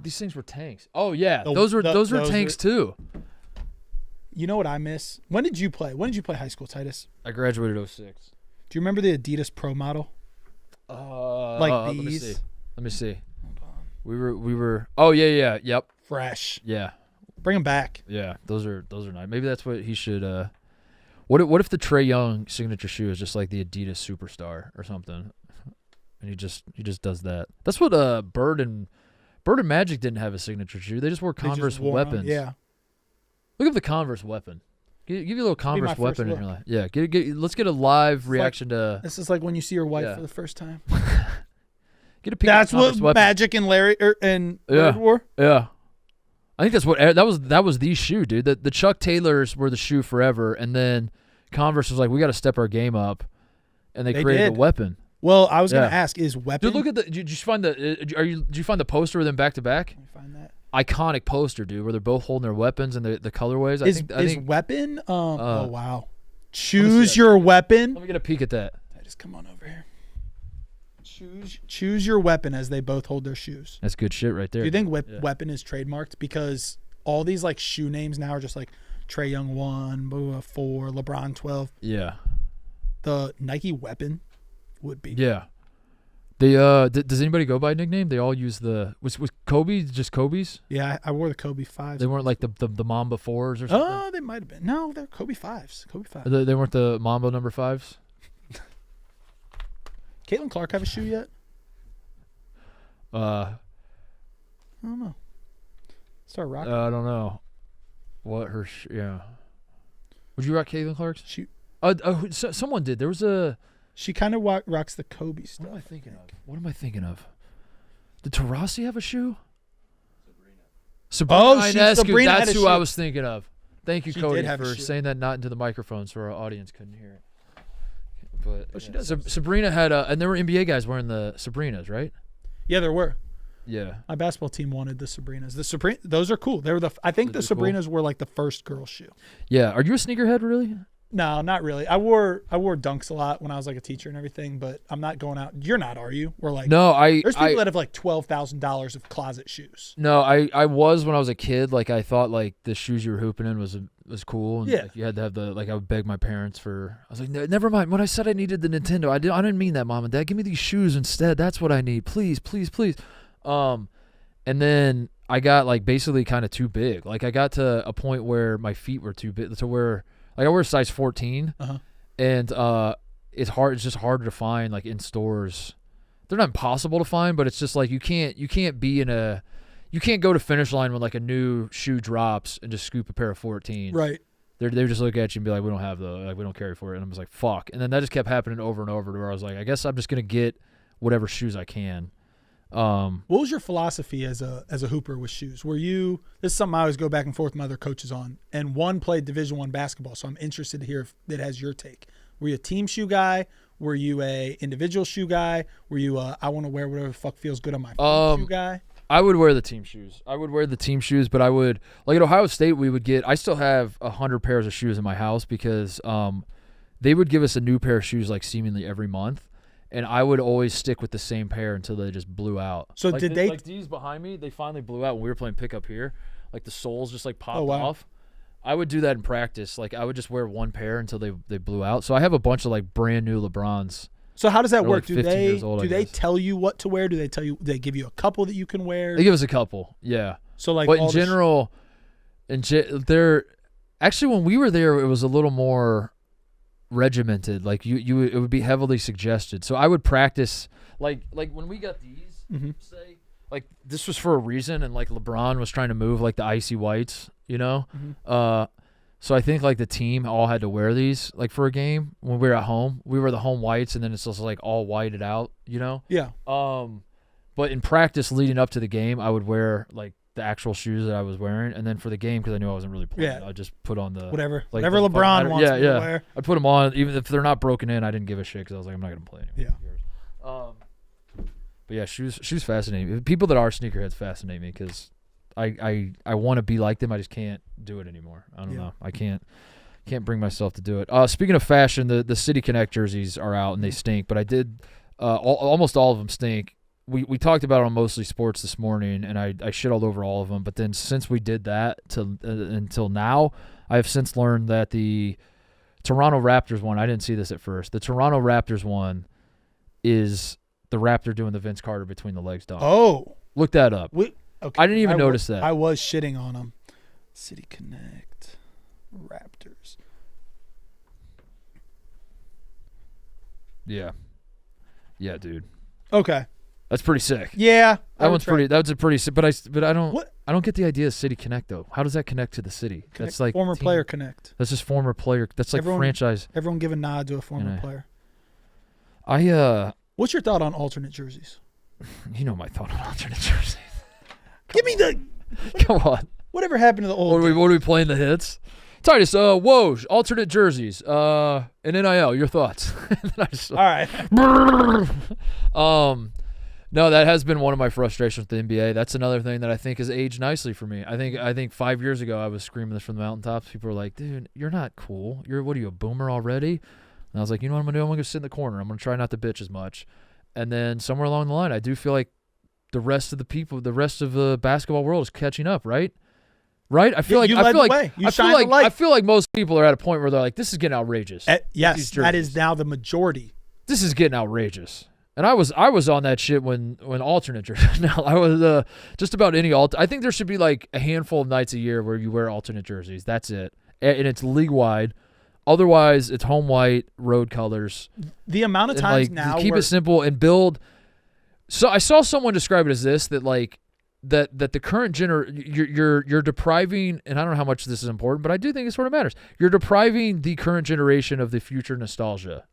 These things were tanks. Oh yeah, those were tanks too. You know what I miss? When did you play? When did you play high school, Titus? I graduated 06. Do you remember the Adidas Pro model? Like these. Let me see. Hold on. We were. Oh yeah. Yep. Fresh. Yeah. Bring them back. Yeah, those are nice. Maybe that's what he should. What if the Trae Young signature shoe is just like the Adidas Superstar or something, and he just does that? That's what Bird and Magic didn't have a signature shoe. They just wore Converse weapons. Yeah. Look at the Converse weapon. Give you a little Converse weapon in your life. Yeah. Let's get a live reaction to. This is like when you see your wife for the first time. Get a peek. That's what weapon. Magic and Larry and Bird wore. Yeah. I think that's what that was the shoe, dude. The Chuck Taylors were the shoe forever, and then Converse was like, we got to step our game up, and they created a weapon. Well, I was gonna ask, is weapon? Dude, look at the. Did you find the poster of them back to back? Let me find that iconic poster, dude, where they're both holding their weapons and the colorways. I think weapon? Oh wow! Choose your weapon. Let me get a peek at that. Just come on over here. Choose your weapon as they both hold their shoes. That's good shit right there. Do you think weapon is trademarked? Because all these like shoe names now are just like Trae Young 1, 4, LeBron 12. Yeah. The Nike weapon would be. Yeah. They does anybody go by nickname? They all use the was Kobe just Kobe's? Yeah, I wore the Kobe 5s. They weren't like the Mamba 4s or something. Oh, they might have been. No, they're Kobe 5s. Kobe 5s. They weren't the Mamba number 5s. Caitlin Clark have a shoe yet? I don't know. Start rocking. I don't know what her yeah. Would you rock Caitlin Clark's? Someone did. There was a. She kind of rocks the Kobe stuff. What am I thinking of? Did Tarasi have a shoe? Sabrina. Sabrina That's had a who I shoe. was thinking of. Thank you, She Cody, did have a for shoe. saying that not into the microphone so our audience couldn't hear it. But she does have a Sabrina had and there were NBA guys wearing the Sabrinas, right? Yeah, there were. Yeah. My basketball team wanted the Sabrinas. Those are cool. They were I think the Those are cool. Sabrinas were like the first girl shoe. Yeah. Are you a sneakerhead, really? No, not really. I wore Dunks a lot when I was like a teacher and everything, but I'm not going out. You're not, are you? We're like No, there's people that have like $12,000 of closet shoes. No, I was when I was a kid. Like I thought like the shoes you were hooping in was cool. And Yeah. like, you had to have I would beg my parents for. I was like, never mind. When I said I needed the Nintendo, I didn't mean that, Mom and Dad. Give me these shoes instead. That's what I need. Please, please, please. And then I got like basically kind of too big. Like I got to a point where my feet were too big to where like I wear size 14, and it's hard. It's just harder to find like in stores. They're not impossible to find, but it's just like you can't go to Finish Line when like a new shoe drops and just scoop a pair of 14. Right. They just look at you and be like, we don't have we don't carry for it. And I'm just like, fuck. And then that just kept happening over and over to where I was like, I guess I'm just gonna get whatever shoes I can. What was your philosophy as a hooper with shoes? This is something I always go back and forth with my other coaches on, and one played Division I basketball, so I'm interested to hear if it has your take. Were you a team shoe guy? Were you a individual shoe guy? Were you I want to wear whatever the fuck feels good on my feet shoe guy? I would wear the team shoes. But I would like at Ohio State I still have 100 pairs of shoes in my house because they would give us a new pair of shoes like seemingly every month. And I would always stick with the same pair until they just blew out. So like did they? Like these behind me, they finally blew out when we were playing pickup here. Like the soles just like popped wow. off. I would do that in practice. Like I would just wear one pair until they blew out. So I have a bunch of like brand new LeBrons. So how does that They're work? like 15 years old, do I they guess. tell you what to wear? Do they give you a couple that you can wear? They give us a couple, yeah. So like, but in general, they're actually when we were there, it was a little more regimented. Like it would be heavily suggested. So I would practice like when we got these, say like this was for a reason, and like LeBron was trying to move like the icy whites, you know. So I think like the team all had to wear these like for a game when we were at home. We were the home whites, and then it's just like all whited out, you know. Yeah. But in practice leading up to the game, I would wear like the actual shoes that I was wearing, and then for the game because I knew I wasn't really playing, I'd just put on the whatever like, LeBron wants me to wear. I put them on even if they're not broken in. I didn't give a shit because I was like, I'm not gonna play anymore. Yeah. But yeah, shoes fascinate me. People that are sneakerheads fascinate me because I want to be like them. I just can't do it anymore. I don't know. I can't bring myself to do it. Speaking of fashion, the City Connect jerseys are out and they stink. But I did almost all of them stink. We talked about it on Mostly Sports this morning, and I shit all over all of them. But then since we did that until now, I have since learned that the Toronto Raptors one, I didn't see this at first. The Toronto Raptors one is the Raptor doing the Vince Carter between the legs dunk. Oh. Look that up. Okay. I didn't even notice that. I was shitting on them. City Connect Raptors. Yeah. Yeah, dude. Okay. That's pretty sick. Yeah. That's a pretty sick, but I don't What? I don't get the idea of City Connect though. How does that connect to the city? That's like former player connect. That's just former player. That's like franchise. Everyone give a nod to a former player. What's your thought on alternate jerseys? You know my thought on alternate jerseys. Give me the Come on. Whatever happened to the old What are we playing the hits? Titus, Woj, alternate jerseys, and NIL, your thoughts. All right. No, that has been one of my frustrations with the NBA. That's another thing that I think has aged nicely for me. I think 5 years ago I was screaming this from the mountaintops. People were like, dude, you're not cool. What are you, a boomer already? And I was like, you know what I'm going to do? I'm going to sit in the corner. I'm going to try not to bitch as much. And then somewhere along the line, I do feel like the rest of the basketball world is catching up, right? Right? I feel You like led the way. You shined the light. I feel like most people are at a point where they're like, this is getting outrageous. Yes, that is now the majority. This is getting outrageous. And I was on that shit when alternate jerseys. Now I was just about any I think there should be like a handful of nights a year where you wear alternate jerseys. That's it, and it's league wide. Otherwise, it's home white, road colors. The amount of times now keep it simple and build. So I saw someone describe it as this, that like that the current you're depriving, and I don't know how much this is important, but I do think it sort of matters. You're depriving the current generation of the future nostalgia.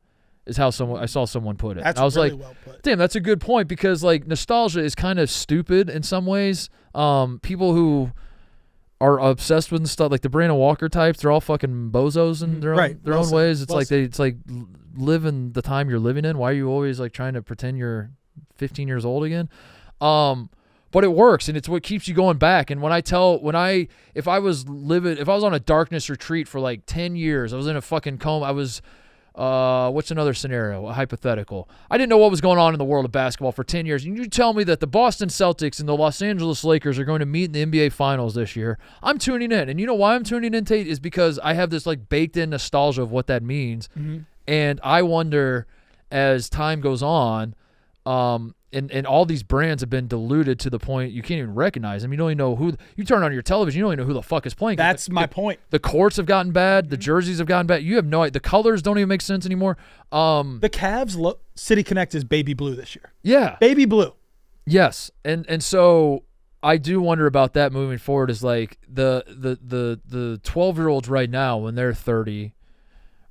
Is how I saw someone put it. That's I was really like, well put. Damn, that's a good point, because like nostalgia is kind of stupid in some ways. People who are obsessed with stuff like the Brandon Walker types, they're all fucking bozos in their own ways. It's like living the time you're living in. Why are you always like trying to pretend you're 15 years old again? But it works, and it's what keeps you going back. And if I was on a darkness retreat for like 10 years, I was in a fucking coma. I was. What's another scenario? A hypothetical. I didn't know what was going on in the world of basketball for 10 years. And you tell me that the Boston Celtics and the Los Angeles Lakers are going to meet in the NBA Finals this year. I'm tuning in. And you know why I'm tuning in, Tate? Is because I have this like baked in nostalgia of what that means. Mm-hmm. And I wonder, as time goes on, and all these brands have been diluted to the point you can't even recognize them. You don't even know who. You turn on your television, you don't even know who the fuck is playing. That's my point. The courts have gotten bad. The jerseys have gotten bad. You have no idea. The colors don't even make sense anymore. The Cavs City Connect is baby blue this year. Yeah, baby blue. Yes, and so I do wonder about that moving forward. Is like the 12-year-olds right now when they're 30.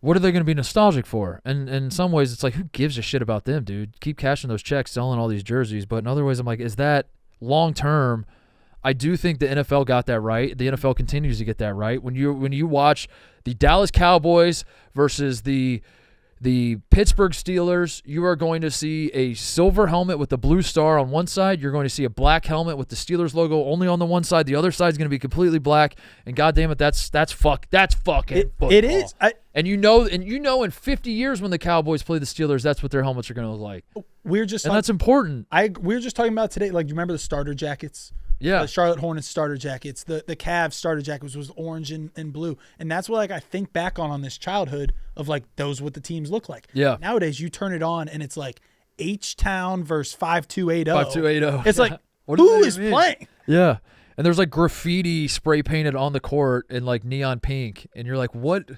What are they going to be nostalgic for? And in some ways, it's like, who gives a shit about them, dude? Keep cashing those checks, selling all these jerseys. But in other ways, I'm like, is that long-term? I do think the NFL got that right. The NFL continues to get that right. When you watch the Dallas Cowboys versus the Pittsburgh Steelers, you are going to see a silver helmet with the blue star on one side. You're going to see a black helmet with the Steelers logo only on the one side. The other side is going to be completely black. And goddamn it, that's fucking football. It is. And you know, in 50 years when the Cowboys play the Steelers, that's what their helmets are going to look like. That's important. We were just talking about today. Like, you remember the starter jackets? Yeah. The Charlotte Hornets starter jackets. The Cavs starter jackets was orange and blue. And that's what I think back on this childhood of like those what the teams look like. Yeah. Nowadays you turn it on and it's like H-Town versus 5280. 5280. It's like who is playing? Yeah. And there's like graffiti spray painted on the court in like neon pink, and you're like, what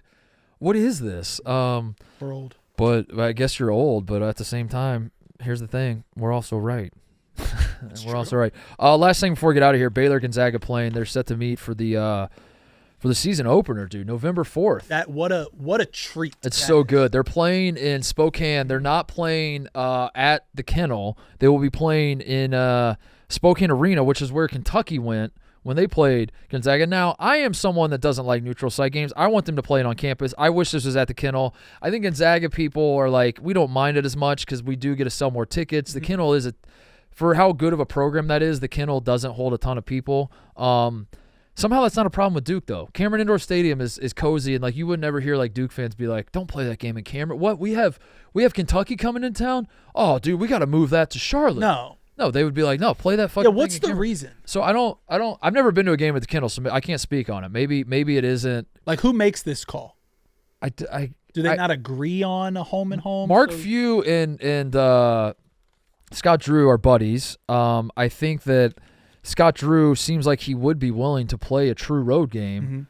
is this? We're old. But I guess you're old, but at the same time, here's the thing, we're also right. Also right. Last thing before we get out of here, Baylor Gonzaga playing. They're set to meet for the season opener, dude, November 4th. What a treat. It's so good. They're playing in Spokane. They're not playing at the Kennel. They will be playing in Spokane Arena, which is where Kentucky went when they played Gonzaga. Now, I am someone that doesn't like neutral site games. I want them to play it on campus. I wish this was at the Kennel. I think Gonzaga people are like, we don't mind it as much because we do get to sell more tickets. The Kennel is for how good of a program that is, the Kennel doesn't hold a ton of people. Somehow that's not a problem with Duke, though. Cameron Indoor Stadium is cozy, and like you would never hear like Duke fans be like, "Don't play that game in Cameron." What we have Kentucky coming in town. Oh, dude, we got to move that to Charlotte. No, they would be like, "No, play that fucking." Yeah, what's the reason? So I don't. I've never been to a game at the Kennel, so I can't speak on it. Maybe it isn't. Like, who makes this call? Do they not agree on a home and home? Mark Few and Scott Drew are buddies. I think that Scott Drew seems like he would be willing to play a true road game. Mm-hmm.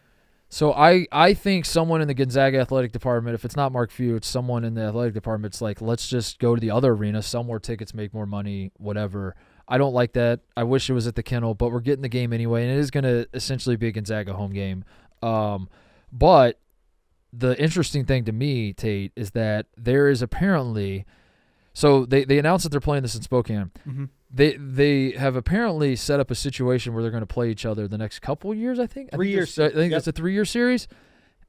So I think someone in the Gonzaga athletic department, if it's not Mark Few, it's someone in the athletic department, it's like, let's just go to the other arena, sell more tickets, make more money, whatever. I don't like that. I wish it was at the Kennel, but we're getting the game anyway, and it is going to essentially be a Gonzaga home game. But the interesting thing to me, Tate, is that there is apparently – so they announced that they're playing this in Spokane. Mm-hmm. They have apparently set up a situation where they're going to play each other the next couple of years, I think. 3 years. I think it's a 3-year series.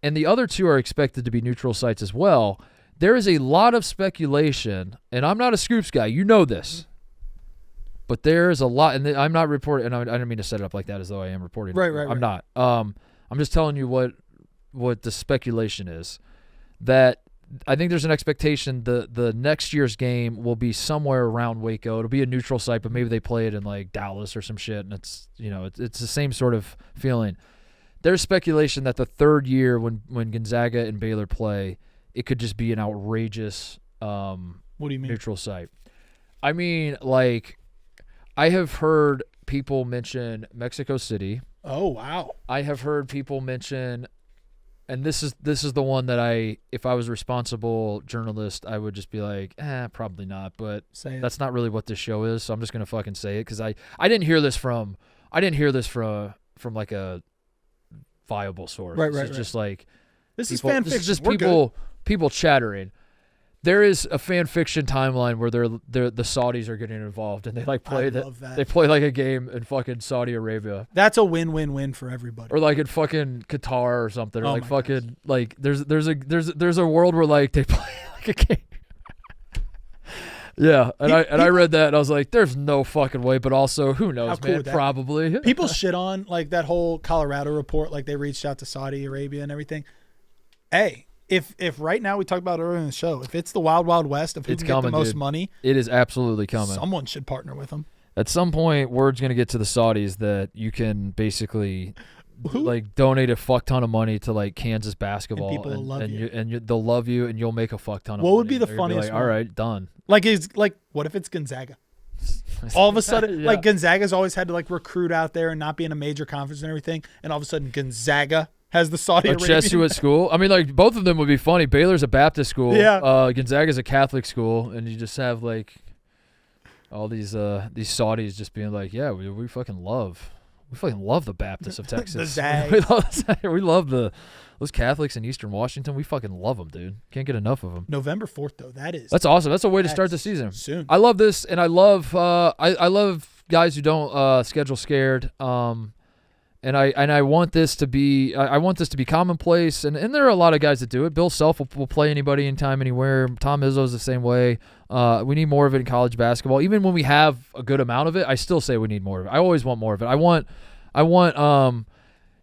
And the other two are expected to be neutral sites as well. There is a lot of speculation, and I'm not a Scoops guy. You know this. But there is a lot, and I'm not reporting, and I didn't mean to set it up like that as though I am reporting. Right. I'm not. I'm just telling you what the speculation is. That I think there's an expectation the next year's game will be somewhere around Waco. It'll be a neutral site, but maybe they play it in like Dallas or some shit, and it's the same sort of feeling. there's speculation that the third year when Gonzaga and Baylor play, it could just be an outrageous What do you mean? neutral site. I mean, like, I have heard people mention Mexico City. Oh, wow. I have heard people mention, and this is the one that if I was a responsible journalist, I would just be like, probably not. But that's not really what this show is, so I'm just gonna fucking say it because I didn't hear this from like a viable source. Right. It's just like This is fan fiction. This is just We're people chattering. There is a fan fiction timeline where the Saudis are getting involved and they like play that. They play like a game in fucking Saudi Arabia. That's a win-win-win for everybody. Or like in fucking Qatar or something. Or Oh like my fucking gosh. like there's a world where like they play like a game. Yeah, and I read that and I was like, there's no fucking way, but also who knows, How cool man? would that be? Probably. People shit on like that whole Colorado report, like they reached out to Saudi Arabia and everything. Hey, if right now we talked about earlier in the show, if it's the Wild Wild West of who It's can get the coming, most dude. money, It is absolutely coming. someone should partner with them. At some point, word's gonna get to the Saudis that you can basically Who? like donate a fuck ton of money to like Kansas basketball, people will love you. they'll love you, and you'll make a fuck ton of What money. would be the They're gonna funniest Like, all one? right, done. What if it's Gonzaga? All of a sudden, Yeah. like Gonzaga's always had to like recruit out there and not be in a major conference and everything, and all of a sudden Gonzaga has the Saudi A Arabian. Jesuit school. I mean, like both of them would be funny. Baylor's a Baptist school. Yeah. Gonzaga's a Catholic school, and you just have like all these Saudis just being like, yeah, we fucking love the Baptists of Texas. The Zags. we love those Catholics in Eastern Washington. We fucking love them, dude. Can't get enough of them. November 4th, though. That's awesome. That's a way to start the season. Soon. I love this, and I love I love guys who don't schedule scared. And I want this to be commonplace, and there are a lot of guys that do it. Bill Self will play anybody, anytime, anywhere. Tom Izzo's the same way. We need more of it in college basketball. Even when we have a good amount of it, I still say we need more of it. I always want more of it. I want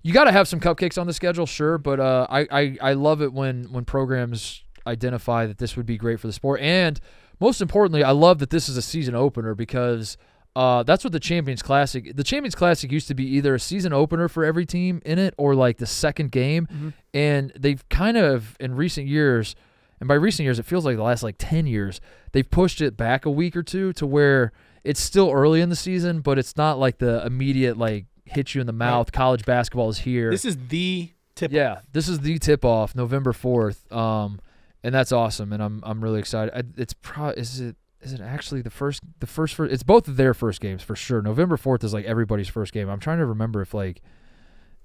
you got to have some cupcakes on the schedule, sure, but I love it when programs identify that this would be great for the sport. And most importantly, I love that this is a season opener because that's what the Champions Classic used to be, either a season opener for every team in it or like the second game. Mm-hmm. And they've kind of, in recent years, and by recent years, it feels like the last like 10 years, they've pushed it back a week or two to where it's still early in the season, but it's not like the immediate like hit you in the mouth. Right. College basketball is here. This is the tip-off. Yeah, this is the tip-off, November 4th. And that's awesome, and I'm really excited. Is it actually the first? It's both of their first games for sure. November 4th is like everybody's first game. I'm trying to remember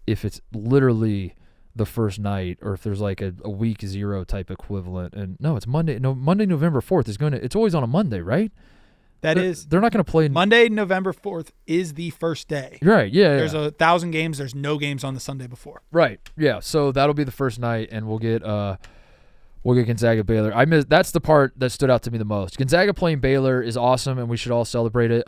if it's literally the first night or if there's like a week 0 type equivalent. And no, it's Monday. No, Monday, November 4th it's always on a Monday, right? They're not going to play. Monday, November 4th is the first day. Right. Yeah. There's 1,000 games. There's no games on the Sunday before. Right. Yeah. So that'll be the first night, and we'll get Gonzaga Baylor. That's the part that stood out to me the most. Gonzaga playing Baylor is awesome, and we should all celebrate it.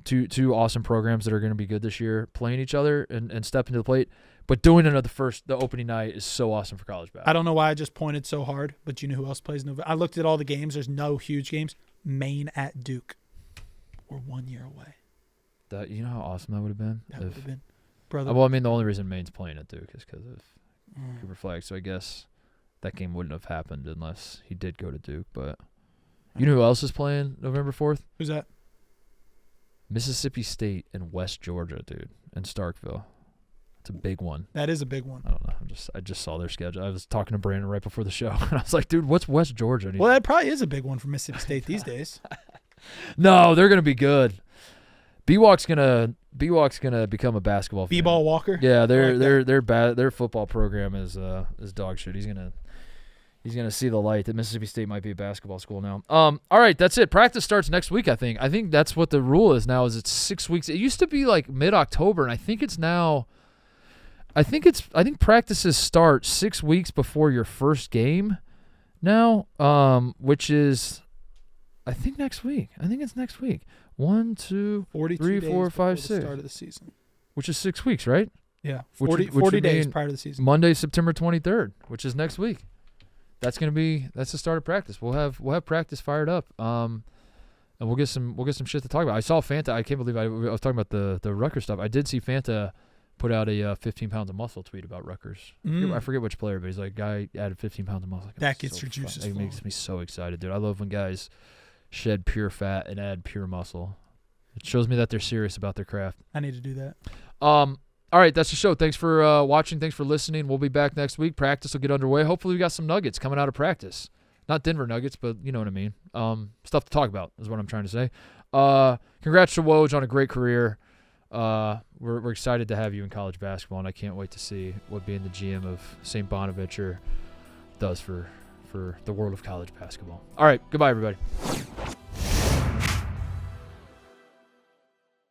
Two awesome programs that are going to be good this year playing each other and stepping to the plate. But doing it at the opening night is so awesome for college basketball. I don't know why I just pointed so hard, but you know who else plays November? I looked at all the games. There's no huge games. Maine at Duke. We're 1 year away. You know how awesome that would have been? That would have been. Brother. Well, I mean, the only reason Maine's playing at Duke is because of Cooper Flag. So I guess that game wouldn't have happened unless he did go to Duke. But you know who else is playing November 4th? Who's that? Mississippi State and West Georgia, dude, and Starkville. It's a big one. That is a big one. I don't know. I just saw their schedule. I was talking to Brandon right before the show, and I was like, dude, what's West Georgia? Well, that probably is a big one for Mississippi State these days. No, they're gonna be good. BWalk's gonna become a basketball fan. B-ball Walker. Yeah, their football program is dog shit. He's gonna see the light that Mississippi State might be a basketball school now. All right, that's it. Practice starts next week. I think that's what the rule is now. Is it's 6 weeks. It used to be like mid-October, and I think it's now. I think practices start 6 weeks before your first game now, which is, I think next week. I think it's next week. 1, 2, 3, 4, 5, 6. Start of the season. Which is 6 weeks, right? Yeah, 40 days prior to the season. Monday, September 23rd, which is next week. That's the start of practice. We'll have practice fired up. And we'll get some shit to talk about. I saw Fanta. I can't believe I was talking about the Rutgers stuff. I did see Fanta put out a 15 pounds of muscle tweet about Rutgers. I forget which player, but he's like, guy added 15 pounds of muscle. Like, that gets your juices flowing. It makes me so excited, dude. I love when guys shed pure fat and add pure muscle. It shows me that they're serious about their craft. I need to do that. All right, that's the show. Thanks for watching. Thanks for listening. We'll be back next week. Practice will get underway. Hopefully we got some nuggets coming out of practice. Not Denver Nuggets, but you know what I mean. Stuff to talk about is what I'm trying to say. Congrats to Woj on a great career. We're excited to have you in college basketball, and I can't wait to see what being the GM of St. Bonaventure does for the world of college basketball. All right, goodbye, everybody.